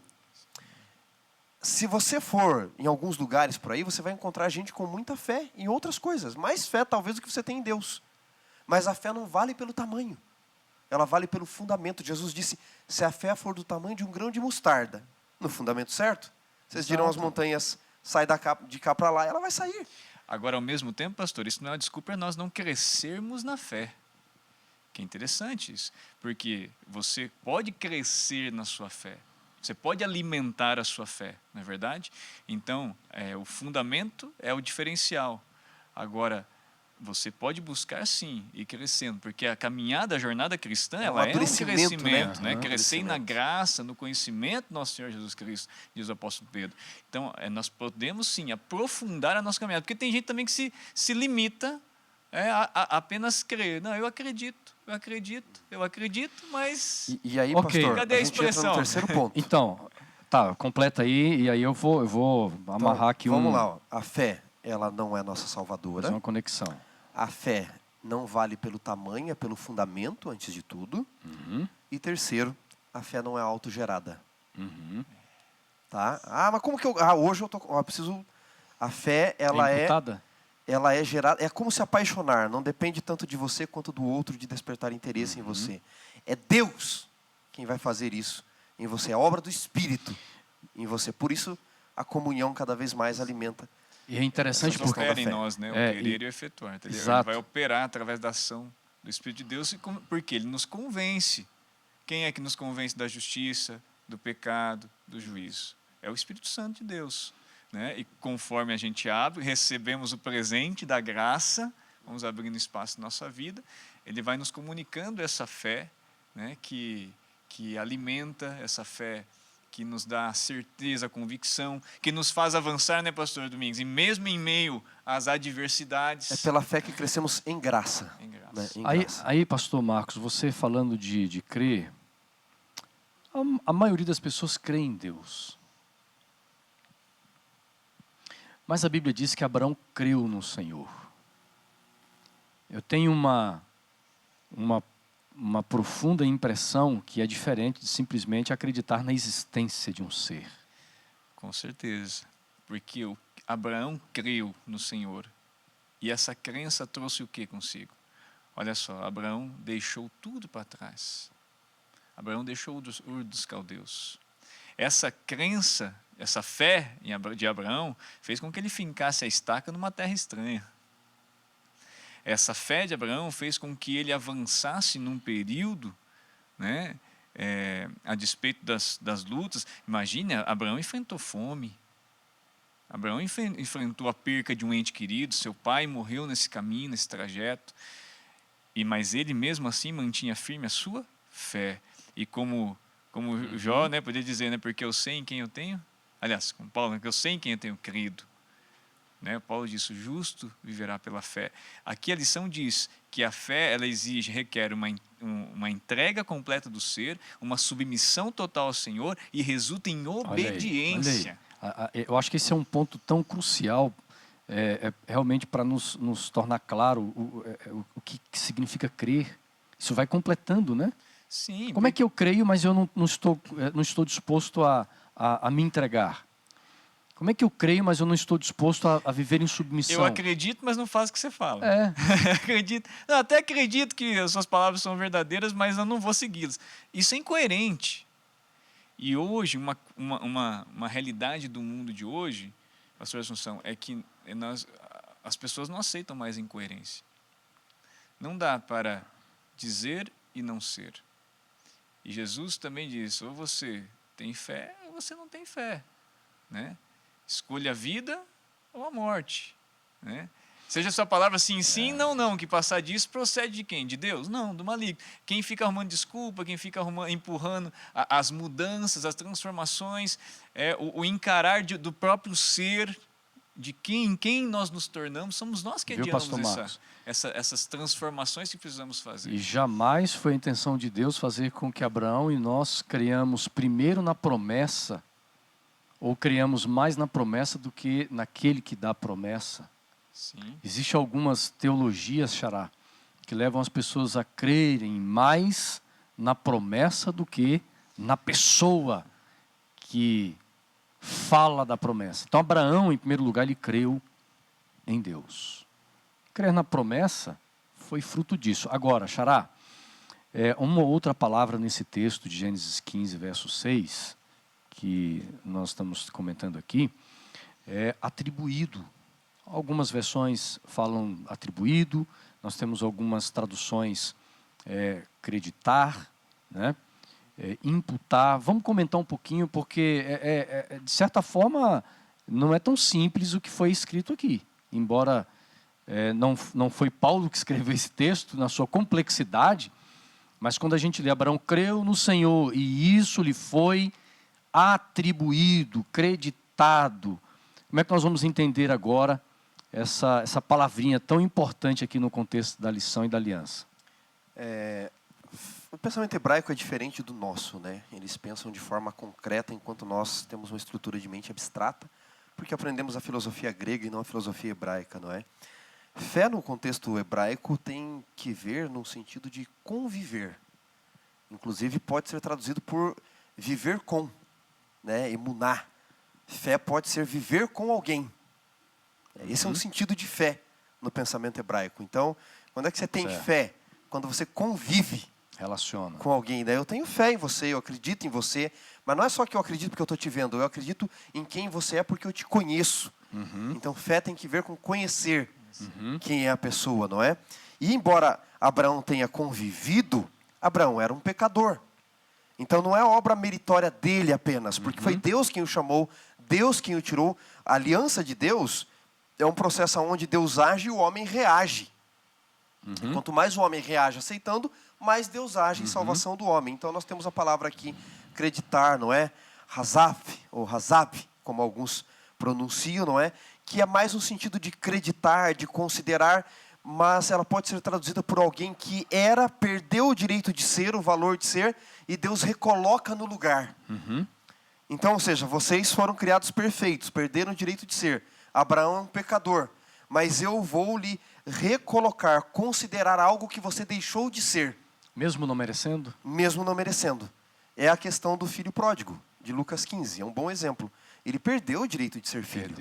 Se você for em alguns lugares por aí, você vai encontrar gente com muita fé em outras coisas. Mais fé, talvez, do que você tem em Deus. Mas a fé não vale pelo tamanho. Ela vale pelo fundamento. Jesus disse, se a fé for do tamanho de um grão de mostarda, no fundamento certo, vocês dirão as montanhas, sai de cá para lá, ela vai sair. Agora, ao mesmo tempo, pastor, isso não é uma desculpa para nós não crescermos na fé. Que é interessante isso. Porque você pode crescer na sua fé. Você pode alimentar a sua fé, não é verdade? Então, o fundamento é o diferencial. Agora, você pode buscar sim, ir crescendo, porque a caminhada, a jornada cristã, ela é um crescimento, né? Crescer na graça, no conhecimento do nosso Senhor Jesus Cristo, diz o apóstolo Pedro. Então, nós podemos sim aprofundar a nossa caminhada, porque tem gente também que se limita a apenas crer. Não, eu acredito, mas... E aí, Ok. pastor, Cadê a gente entra no expressão? terceiro ponto. Então, tá, completa aí, e aí eu vou amarrar aqui Vamos lá, ó. A fé, ela não é nossa fazer salvadora. uma conexão. A fé não vale pelo tamanho, é pelo fundamento, antes de tudo. Uhum, E terceiro, a fé não é autogerada. uhum. Tá? Mas como que eu... hoje eu preciso... A fé, Imputada? ela é gerada... É como se apaixonar. Não depende tanto de você quanto do outro de despertar interesse em você. É Deus quem vai fazer isso em você. É a obra do Espírito em você. Por isso, a comunhão cada vez mais alimenta. E é interessante Deus porque... opera em nós, né? O querer e o efetuar. Ele vai operar através da ação do Espírito de Deus, porque Ele nos convence. Quem é que nos convence da justiça, do pecado, do juízo? É o Espírito Santo de Deus. Né? E conforme a gente abre, recebemos o presente da graça, vamos abrindo espaço na nossa vida, Ele vai nos comunicando essa fé, né? que alimenta essa fé, que nos dá certeza, convicção, que nos faz avançar, né, pastor Domingos? E mesmo em meio às adversidades... É pela fé que crescemos em graça. Em graça. Né? Em graça. Aí, pastor Marcos, você falando de crer, a maioria das pessoas crê em Deus. Mas a Bíblia diz que Abraão creu no Senhor. Eu tenho uma profunda impressão que é diferente de simplesmente acreditar na existência de um ser. Com certeza, porque Abraão creu no Senhor, e essa crença trouxe o que consigo? Olha só, Abraão deixou tudo para trás. Abraão deixou Ur dos Caldeus. Essa crença, essa fé de Abraão, fez com que ele fincasse a estaca numa terra estranha. Essa fé de Abraão fez com que ele avançasse num período, né, a despeito das lutas. Imagine, Abraão enfrentou fome. Abraão enfrentou a perca de um ente querido, seu pai morreu nesse caminho, nesse trajeto. Mas ele mesmo assim mantinha firme a sua fé. E como Jó, né, podia dizer, né, porque eu sei em quem eu tenho, aliás, como Paulo, né, que eu sei em quem eu tenho crido. Né, Paulo disse, o justo viverá pela fé. Aqui a lição diz que a fé, ela requer uma entrega completa do ser, uma submissão total ao Senhor e resulta em obediência. Olha aí. Eu acho que esse é um ponto tão crucial, realmente para nos tornar claro o que significa crer. Isso vai completando, né? Sim. Como é que eu creio, mas eu não estou disposto a me entregar? Como é que eu creio, mas eu não estou disposto a viver em submissão? Eu acredito, mas não faço o que você fala. Acredito. Não, até acredito que as suas palavras são verdadeiras, mas eu não vou segui-las. Isso é incoerente. E hoje, uma realidade do mundo de hoje, pastor Assunção, é que as pessoas não aceitam mais a incoerência. Não dá para dizer e não ser. E Jesus também disse, ou você tem fé, ou você não tem fé. Né? Escolha a vida ou a morte. Né? Seja a sua palavra sim, sim, não, não. Que passar disso procede de quem? De Deus? Não, do maligno. Quem fica arrumando desculpa, quem fica empurrando as mudanças, as transformações, o encarar do próprio ser, de em quem nós nos tornamos, somos nós que adiamos essas transformações que precisamos fazer. E jamais foi a intenção de Deus fazer com que Abraão e nós creiamos primeiro na promessa, ou criamos mais na promessa do que naquele que dá a promessa. Sim. Existem algumas teologias, Xará, que levam as pessoas a crerem mais na promessa do que na pessoa que fala da promessa. Então, Abraão, em primeiro lugar, ele creu em Deus. Crer na promessa foi fruto disso. Agora, Xará, uma outra palavra nesse texto de Gênesis 15, verso 6, que nós estamos comentando aqui, é atribuído. Algumas versões falam atribuído, nós temos algumas traduções creditar, né? Imputar. Vamos comentar um pouquinho, porque de certa forma não é tão simples o que foi escrito aqui. Embora não foi Paulo que escreveu esse texto na sua complexidade, mas quando a gente lê Abraão creu no Senhor e isso lhe foi atribuído, creditado. Como é que nós vamos entender agora essa palavrinha tão importante aqui no contexto da lição e da aliança? O pensamento hebraico é diferente do nosso, né? Eles pensam de forma concreta, enquanto nós temos uma estrutura de mente abstrata, porque aprendemos a filosofia grega e não a filosofia hebraica, não é? Fé no contexto hebraico tem que ver no sentido de conviver. Inclusive pode ser traduzido por viver com, né? Emuná. Fé pode ser viver com alguém. Esse é um sentido de fé no pensamento hebraico. Então, quando é que você tem fé? Quando você convive. Relaciona. Com alguém, né? Eu tenho fé em você, eu acredito em você, mas não é só que eu acredito porque eu estou te vendo, eu acredito em quem você é porque eu te conheço. Então, fé tem que ver com conhecer quem é a pessoa, não é? E embora Abraão tenha convivido, Abraão era um pecador. Então, não é obra meritória dele apenas, porque foi Deus quem o chamou, Deus quem o tirou. A aliança de Deus é um processo onde Deus age e o homem reage. Quanto mais o homem reage aceitando, mais Deus age em salvação do homem. Então nós temos a palavra aqui, acreditar, não é? Hazaf, ou Hazab, como alguns pronunciam, não é? Que é mais um sentido de acreditar, de considerar, mas ela pode ser traduzida por alguém que perdeu o direito de ser, o valor de ser, e Deus recoloca no lugar. Então, ou seja, vocês foram criados perfeitos, perderam o direito de ser. Abraão é um pecador, mas eu vou lhe recolocar, considerar algo que você deixou de ser. Mesmo não merecendo? Mesmo não merecendo. É a questão do filho pródigo, de Lucas 15. É um bom exemplo. Ele perdeu o direito de ser filho.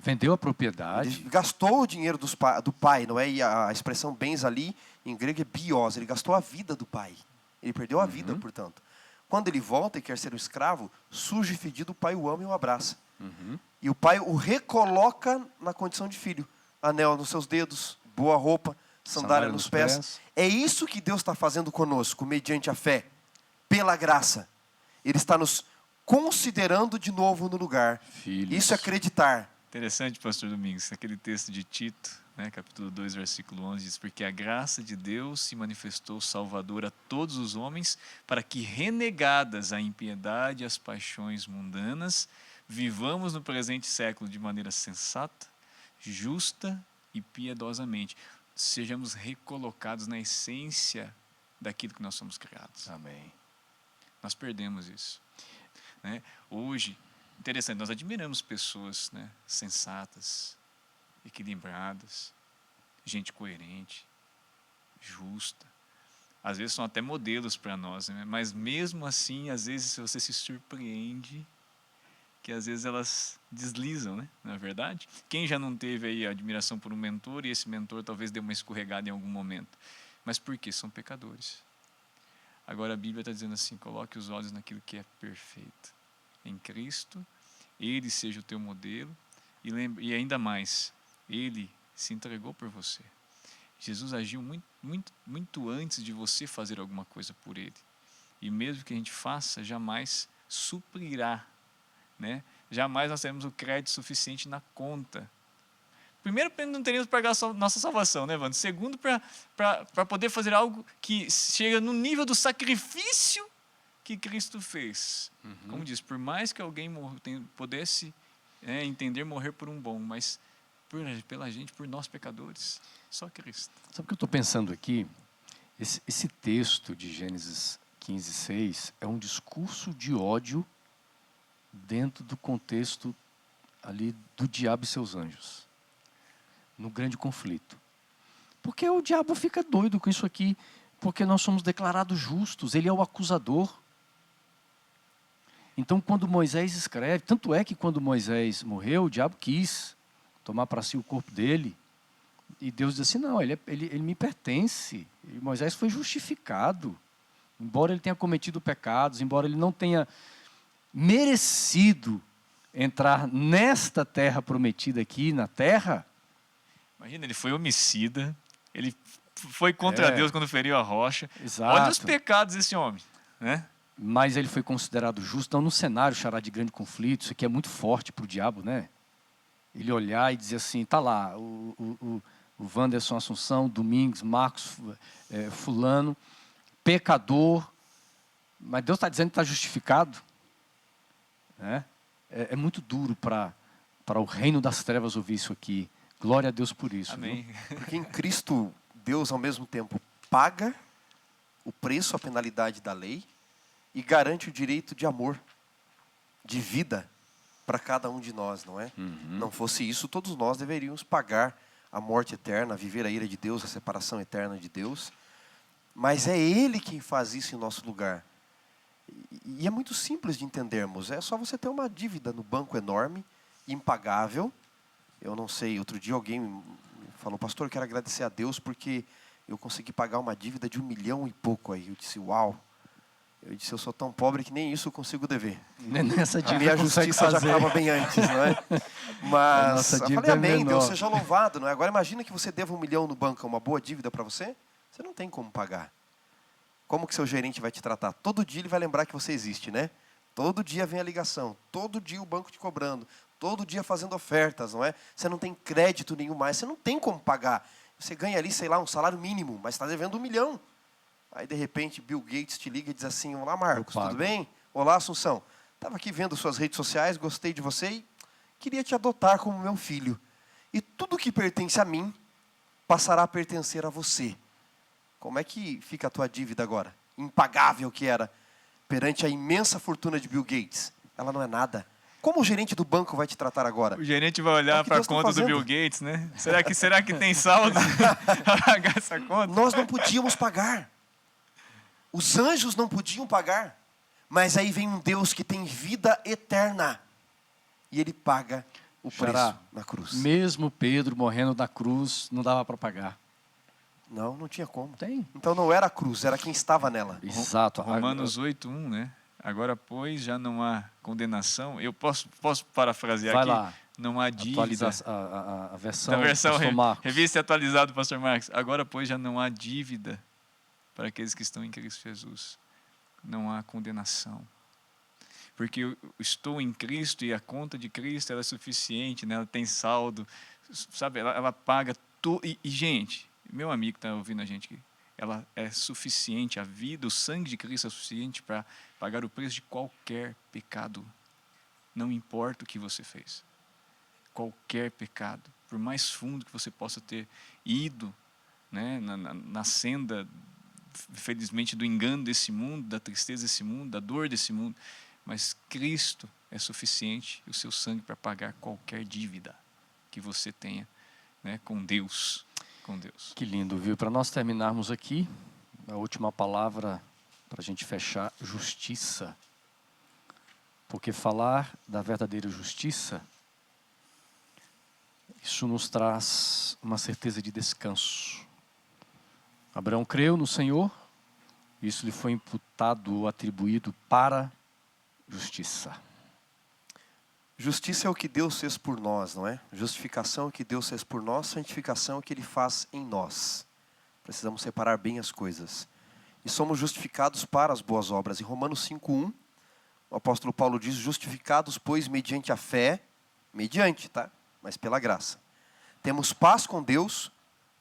Vendeu a propriedade. Ele gastou o dinheiro do pai, não é? E a expressão bens ali, em grego, é bios. Ele gastou a vida do pai. Ele perdeu a vida, portanto. Quando ele volta e quer ser um escravo, sujo e fedido, o pai o ama e o abraça. E o pai o recoloca na condição de filho. Anel nos seus dedos, boa roupa, sandália nos pés. É isso que Deus está fazendo conosco, mediante a fé, pela graça. Ele está nos considerando de novo no lugar. Filhos. Isso é acreditar. Interessante, pastor Domingos, aquele texto de Tito, né, capítulo 2, versículo 11, diz: porque a graça de Deus se manifestou salvadora a todos os homens, para que, renegadas a impiedade e as paixões mundanas, vivamos no presente século de maneira sensata, justa e piedosamente. Sejamos recolocados na essência daquilo que nós somos criados. Amém. Nós perdemos isso, né? Hoje, interessante, nós admiramos pessoas, né, sensatas, equilibradas, gente coerente, justa. Às vezes são até modelos para nós, né? Mas mesmo assim, às vezes você se surpreende que às vezes elas deslizam, né? Não é verdade? Quem já não teve aí admiração por um mentor e esse mentor talvez dê uma escorregada em algum momento? Mas por quê? São pecadores. Agora a Bíblia está dizendo assim: coloque os olhos naquilo que é perfeito. Em Cristo, Ele seja o teu modelo e ainda mais, Ele se entregou por você. Jesus agiu muito antes de você fazer alguma coisa por Ele. E mesmo que a gente faça, jamais suprirá, né? Jamais nós teremos o crédito suficiente na conta. Primeiro, não teríamos para pagar a nossa salvação, né, Wanda? Segundo, para poder fazer algo que chega no nível do sacrifício que Cristo fez. Como diz, por mais que alguém pudesse entender morrer por um bom, mas pela gente, por nós pecadores, só Cristo. Sabe o que eu estou pensando aqui? Esse texto de Gênesis 15, 6 é um discurso de ódio dentro do contexto ali do diabo e seus anjos, no grande conflito. Porque o diabo fica doido com isso aqui, porque nós somos declarados justos, ele é o acusador. Então, quando Moisés escreve, tanto é que quando Moisés morreu, o diabo quis tomar para si o corpo dele, e Deus disse assim, não, ele me pertence, e Moisés foi justificado, embora ele tenha cometido pecados, embora ele não tenha merecido entrar nesta terra prometida aqui, na terra. Imagina, ele foi homicida, ele foi contra Deus quando feriu a rocha. Exato. Olha os pecados desse homem, né? Mas ele foi considerado justo, então no cenário xará de grande conflito, isso aqui é muito forte para o diabo, né? Ele olhar e dizer assim, tá lá, o Wanderson Assunção, Domingues, Marcos, fulano, pecador, mas Deus está dizendo que está justificado. Né? É muito duro para o reino das trevas ouvir isso aqui. Glória a Deus por isso. Amém. Viu? Porque em Cristo, Deus ao mesmo tempo paga o preço, a penalidade da lei e garante o direito de amor, de vida para cada um de nós, não é? Não fosse isso, todos nós deveríamos pagar a morte eterna, viver a ira de Deus, a separação eterna de Deus. Mas é Ele quem faz isso em nosso lugar. E é muito simples de entendermos. É só você ter uma dívida no banco enorme, impagável. Eu não sei, outro dia alguém me falou, pastor, eu quero agradecer a Deus porque eu consegui pagar uma dívida de 1 milhão e pouco aí. Eu disse, uau. Eu disse, eu sou tão pobre que nem isso eu consigo dever. Nessa A minha justiça já acaba bem antes, não é? Mas eu falei, amém, Deus seja louvado, não é? Agora imagina que você deva 1 milhão no banco, é uma boa dívida para você? Você não tem como pagar. Como que seu gerente vai te tratar? Todo dia ele vai lembrar que você existe, né? Todo dia vem a ligação, todo dia o banco te cobrando, todo dia fazendo ofertas, não é? Você não tem crédito nenhum mais, você não tem como pagar. Você ganha ali, sei lá, um salário mínimo, mas está devendo 1 milhão. Aí, de repente, Bill Gates te liga e diz assim, olá, Marcos, tudo bem? Olá, Assunção. Estava aqui vendo suas redes sociais, gostei de você e queria te adotar como meu filho. E tudo que pertence a mim passará a pertencer a você. Como é que fica a tua dívida agora? Impagável que era perante a imensa fortuna de Bill Gates. Ela não é nada. Como o gerente do banco vai te tratar agora? O gerente vai olhar para a conta do Bill Gates, né? Será que tem saldo para pagar essa conta? Nós não podíamos pagar. Os anjos não podiam pagar. Mas aí vem um Deus que tem vida eterna. E Ele paga o preço na cruz. Mesmo Pedro morrendo na cruz, não dava para pagar. Não tinha como. Tem. Então não era a cruz, era quem estava nela. Exato. Romanos 8:1, né? Agora, pois, já não há condenação. Eu posso parafrasear aqui? Lá. Não há dívida. A versão, Da versão Pastor Marcos. revista atualizada do Pastor Marcos. Agora, pois, já não há dívida para aqueles que estão em Cristo Jesus. Não há condenação. Porque eu estou em Cristo e a conta de Cristo ela é suficiente, né? Ela tem saldo, sabe? Ela paga tudo. E, gente, meu amigo que está ouvindo a gente aqui, ela é suficiente, a vida, o sangue de Cristo é suficiente para pagar o preço de qualquer pecado. Não importa o que você fez. Qualquer pecado, por mais fundo que você possa ter ido, né, na senda, infelizmente, do engano desse mundo, da tristeza desse mundo, da dor desse mundo, mas Cristo é suficiente, o seu sangue, para pagar qualquer dívida que você tenha, né, com Deus. Com Deus. Que lindo, viu? Para nós terminarmos aqui, a última palavra, para a gente fechar, justiça. Porque falar da verdadeira justiça, isso nos traz uma certeza de descanso. Abraão creu no Senhor, isso lhe foi imputado ou atribuído para justiça. Justiça é o que Deus fez por nós, não é? Justificação é o que Deus fez por nós, santificação é o que Ele faz em nós. Precisamos separar bem as coisas. E somos justificados para as boas obras. Em Romanos 5:1, o apóstolo Paulo diz, justificados, pois, mediante a fé, mediante, tá? Mas pela graça. Temos paz com Deus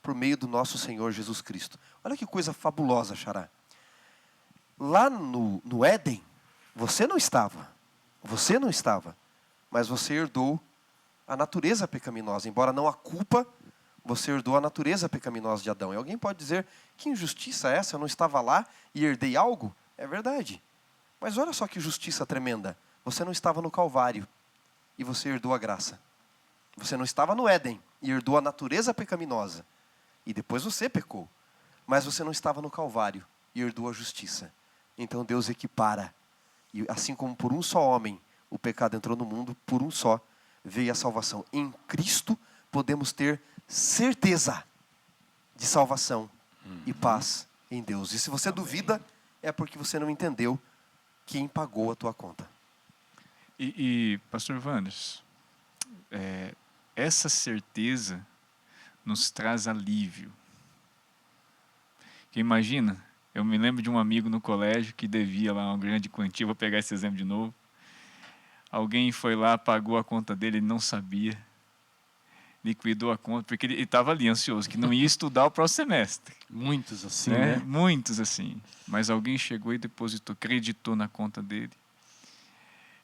por meio do nosso Senhor Jesus Cristo. Olha que coisa fabulosa, Xará. Lá no Éden, você não estava. Você não estava. Mas você herdou a natureza pecaminosa. Embora não a culpa, você herdou a natureza pecaminosa de Adão. E alguém pode dizer, que injustiça é essa? Eu não estava lá e herdei algo? É verdade. Mas olha só que justiça tremenda. Você não estava no Calvário e você herdou a graça. Você não estava no Éden e herdou a natureza pecaminosa. E depois você pecou. Mas você não estava no Calvário e herdou a justiça. Então Deus equipara. E assim como por um só homem o pecado entrou no mundo, por um só veio a salvação. Em Cristo podemos ter certeza de salvação e paz em Deus. E se você duvida, é porque você não entendeu quem pagou a tua conta. Pastor Wanders, essa certeza nos traz alívio. Porque imagina, eu me lembro de um amigo no colégio que devia lá uma grande quantia, vou pegar esse exemplo de novo. Alguém foi lá, pagou a conta dele, ele não sabia, liquidou a conta, porque ele estava ali ansioso, que não ia estudar o próximo semestre. Muitos assim, né? Muitos assim. Mas alguém chegou e depositou, acreditou na conta dele.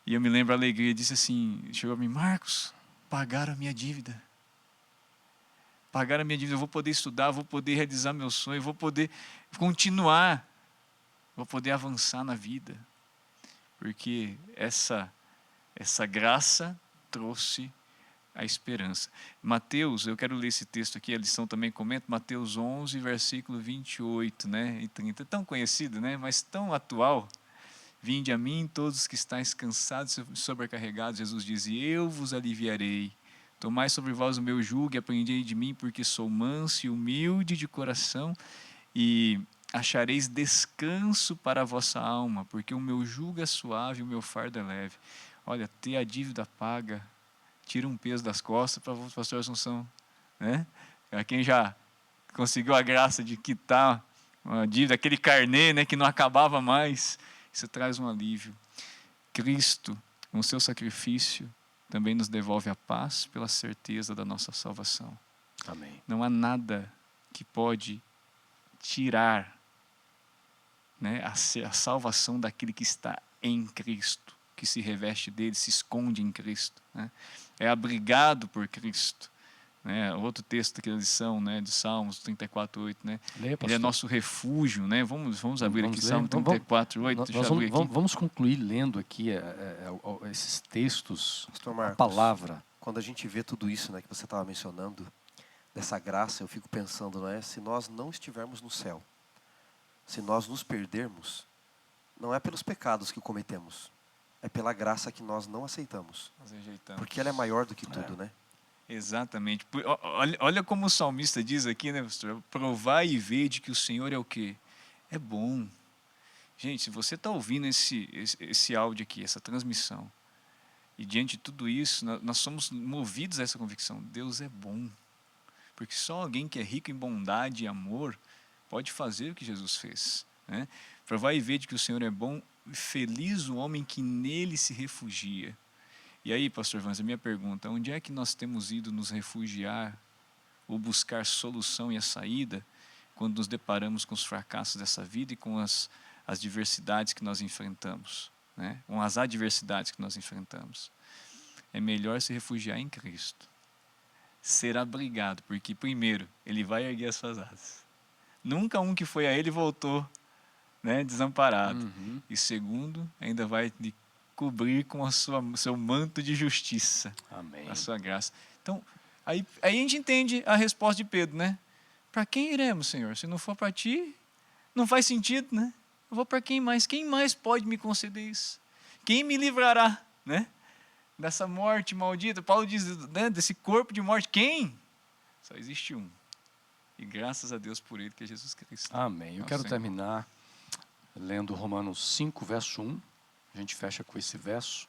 E eu me lembro a alegria, disse assim, chegou a mim, Marcos, pagaram a minha dívida. Pagaram a minha dívida, eu vou poder estudar, vou poder realizar meu sonho, vou poder continuar, vou poder avançar na vida. Porque essa graça trouxe a esperança. Mateus, eu quero ler esse texto aqui, a lição também comenta, Mateus 11, versículo 28, né, e 30. É tão conhecido, né, mas tão atual. Vinde a mim todos que estáis cansados e sobrecarregados, Jesus diz, e eu vos aliviarei. Tomai sobre vós o meu jugo e aprendei de mim, porque sou manso e humilde de coração, e achareis descanso para a vossa alma, porque o meu jugo é suave e o meu fardo é leve. Olha, ter a dívida paga tira um peso das costas para o pastor Assunção, né? Para quem já conseguiu a graça de quitar uma dívida, aquele carnê, né, que não acabava mais, isso traz um alívio. Cristo, com o seu sacrifício, também nos devolve a paz pela certeza da nossa salvação. Amém. Não há nada que pode tirar, né, a salvação daquele que está em Cristo, que se reveste dele, se esconde em Cristo, né? É abrigado por Cristo. Né? Outro texto daquela lição, né, de Salmos 34:8, né? Leia, Ele é nosso refúgio, né? Vamos abrir aqui Salmo 34:8. Vamos concluir lendo aqui esses textos, Pastor a Marcos, palavra. quando a gente vê tudo isso, né, que você estava mencionando, dessa graça, eu fico pensando, né, se nós não estivermos no céu, se nós nos perdermos, não é pelos pecados que cometemos, é pela graça que nós não aceitamos. Nós rejeitamos. Porque ela é maior do que tudo, né? Exatamente. Olha como o salmista diz aqui, né, pastor? Provai e vede que o Senhor é o quê? É bom. Gente, se você está ouvindo esse áudio aqui, essa transmissão, e diante de tudo isso, nós somos movidos a essa convicção. Deus é bom. Porque só alguém que é rico em bondade e amor pode fazer o que Jesus fez, né? Provai e vede que o Senhor é bom, feliz o homem que nele se refugia. E aí, pastor Vans, a minha pergunta, onde é que nós temos ido nos refugiar ou buscar solução e a saída quando nos deparamos com os fracassos dessa vida e com as diversidades que nós enfrentamos, né? Com as adversidades que nós enfrentamos? É melhor se refugiar em Cristo, ser abrigado, porque primeiro, Ele vai erguer as suas asas. Nunca um que foi a Ele voltou, né, desamparado. E segundo, ainda vai lhe cobrir com seu manto de justiça. Amém. A sua graça. Então, aí a gente entende a resposta de Pedro, né? Para quem iremos, Senhor? Se não for para ti, não faz sentido, né? Eu vou para quem mais? Quem mais pode me conceder isso? Quem me livrará, né, dessa morte maldita? Paulo diz, né, desse corpo de morte. Quem? Só existe um. E graças a Deus por ele, que é Jesus Cristo. Amém. Eu quero terminar lendo Romanos 5, verso 1. A gente fecha com esse verso.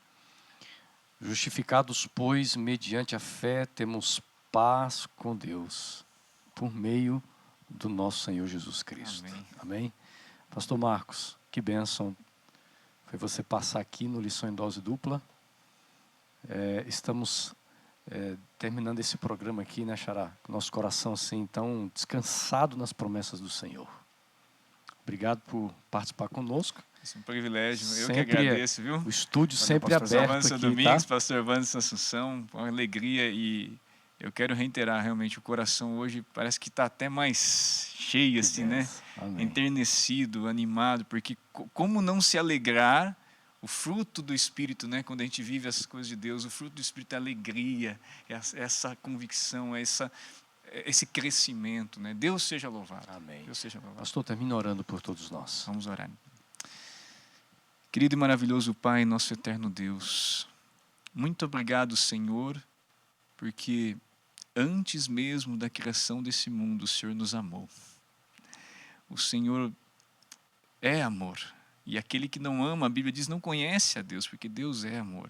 Justificados, pois, mediante a fé, temos paz com Deus, por meio do nosso Senhor Jesus Cristo. Amém. Amém? Pastor Marcos, que bênção foi você passar aqui no Lição em Dose Dupla. Estamos terminando esse programa aqui, né, Xará? Com nosso coração assim, tão descansado nas promessas do Senhor. Obrigado por participar conosco. É um privilégio, eu Sempre que agradeço, viu? O estúdio sempre Pastor aberto Vanessa aqui, Domingos, tá? pastor Vanessa Assunção, uma alegria, e eu quero reiterar realmente, o coração hoje parece que está até mais cheio, assim, né? Amém. Enternecido, animado, porque como não se alegrar, o fruto do Espírito, né? Quando a gente vive essas coisas de Deus, o fruto do Espírito é a alegria, essa convicção, esse crescimento, né? Deus seja louvado. Amém. Deus seja louvado. Pastor, termina orando por todos nós. Vamos orar. Querido e maravilhoso Pai, nosso eterno Deus, muito obrigado, Senhor, porque antes mesmo da criação desse mundo, o Senhor nos amou. O Senhor é amor. E aquele que não ama, a Bíblia diz, não conhece a Deus, porque Deus é amor.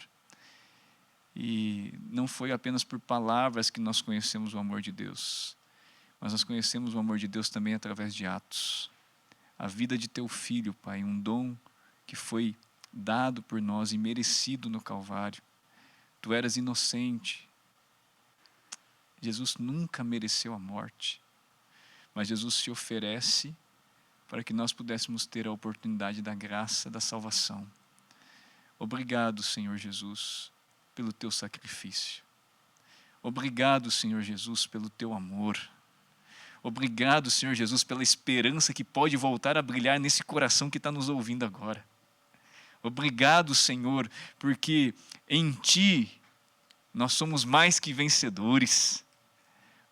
E não foi apenas por palavras que nós conhecemos o amor de Deus, mas nós conhecemos o amor de Deus também através de atos. A vida de teu filho, Pai, um dom que foi dado por nós e merecido no Calvário. Tu eras inocente. Jesus nunca mereceu a morte, mas Jesus se oferece para que nós pudéssemos ter a oportunidade da graça, da salvação. Obrigado, Senhor Jesus, pelo teu sacrifício. Obrigado, Senhor Jesus, pelo teu amor. Obrigado, Senhor Jesus, pela esperança que pode voltar a brilhar nesse coração que está nos ouvindo agora. Obrigado, Senhor, porque em Ti nós somos mais que vencedores.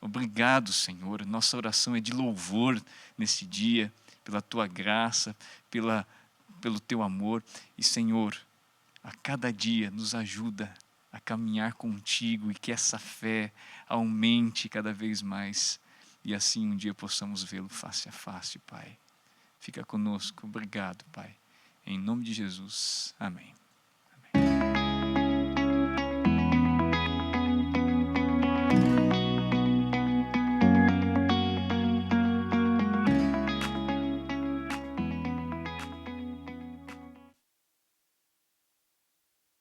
Obrigado, Senhor. Nossa oração é de louvor nesse dia, pela Tua graça, pelo Teu amor. E, Senhor, a cada dia nos ajuda a caminhar contigo e que essa fé aumente cada vez mais. E assim um dia possamos vê-lo face a face, Pai. Fica conosco. Obrigado, Pai. Em nome de Jesus. Amém.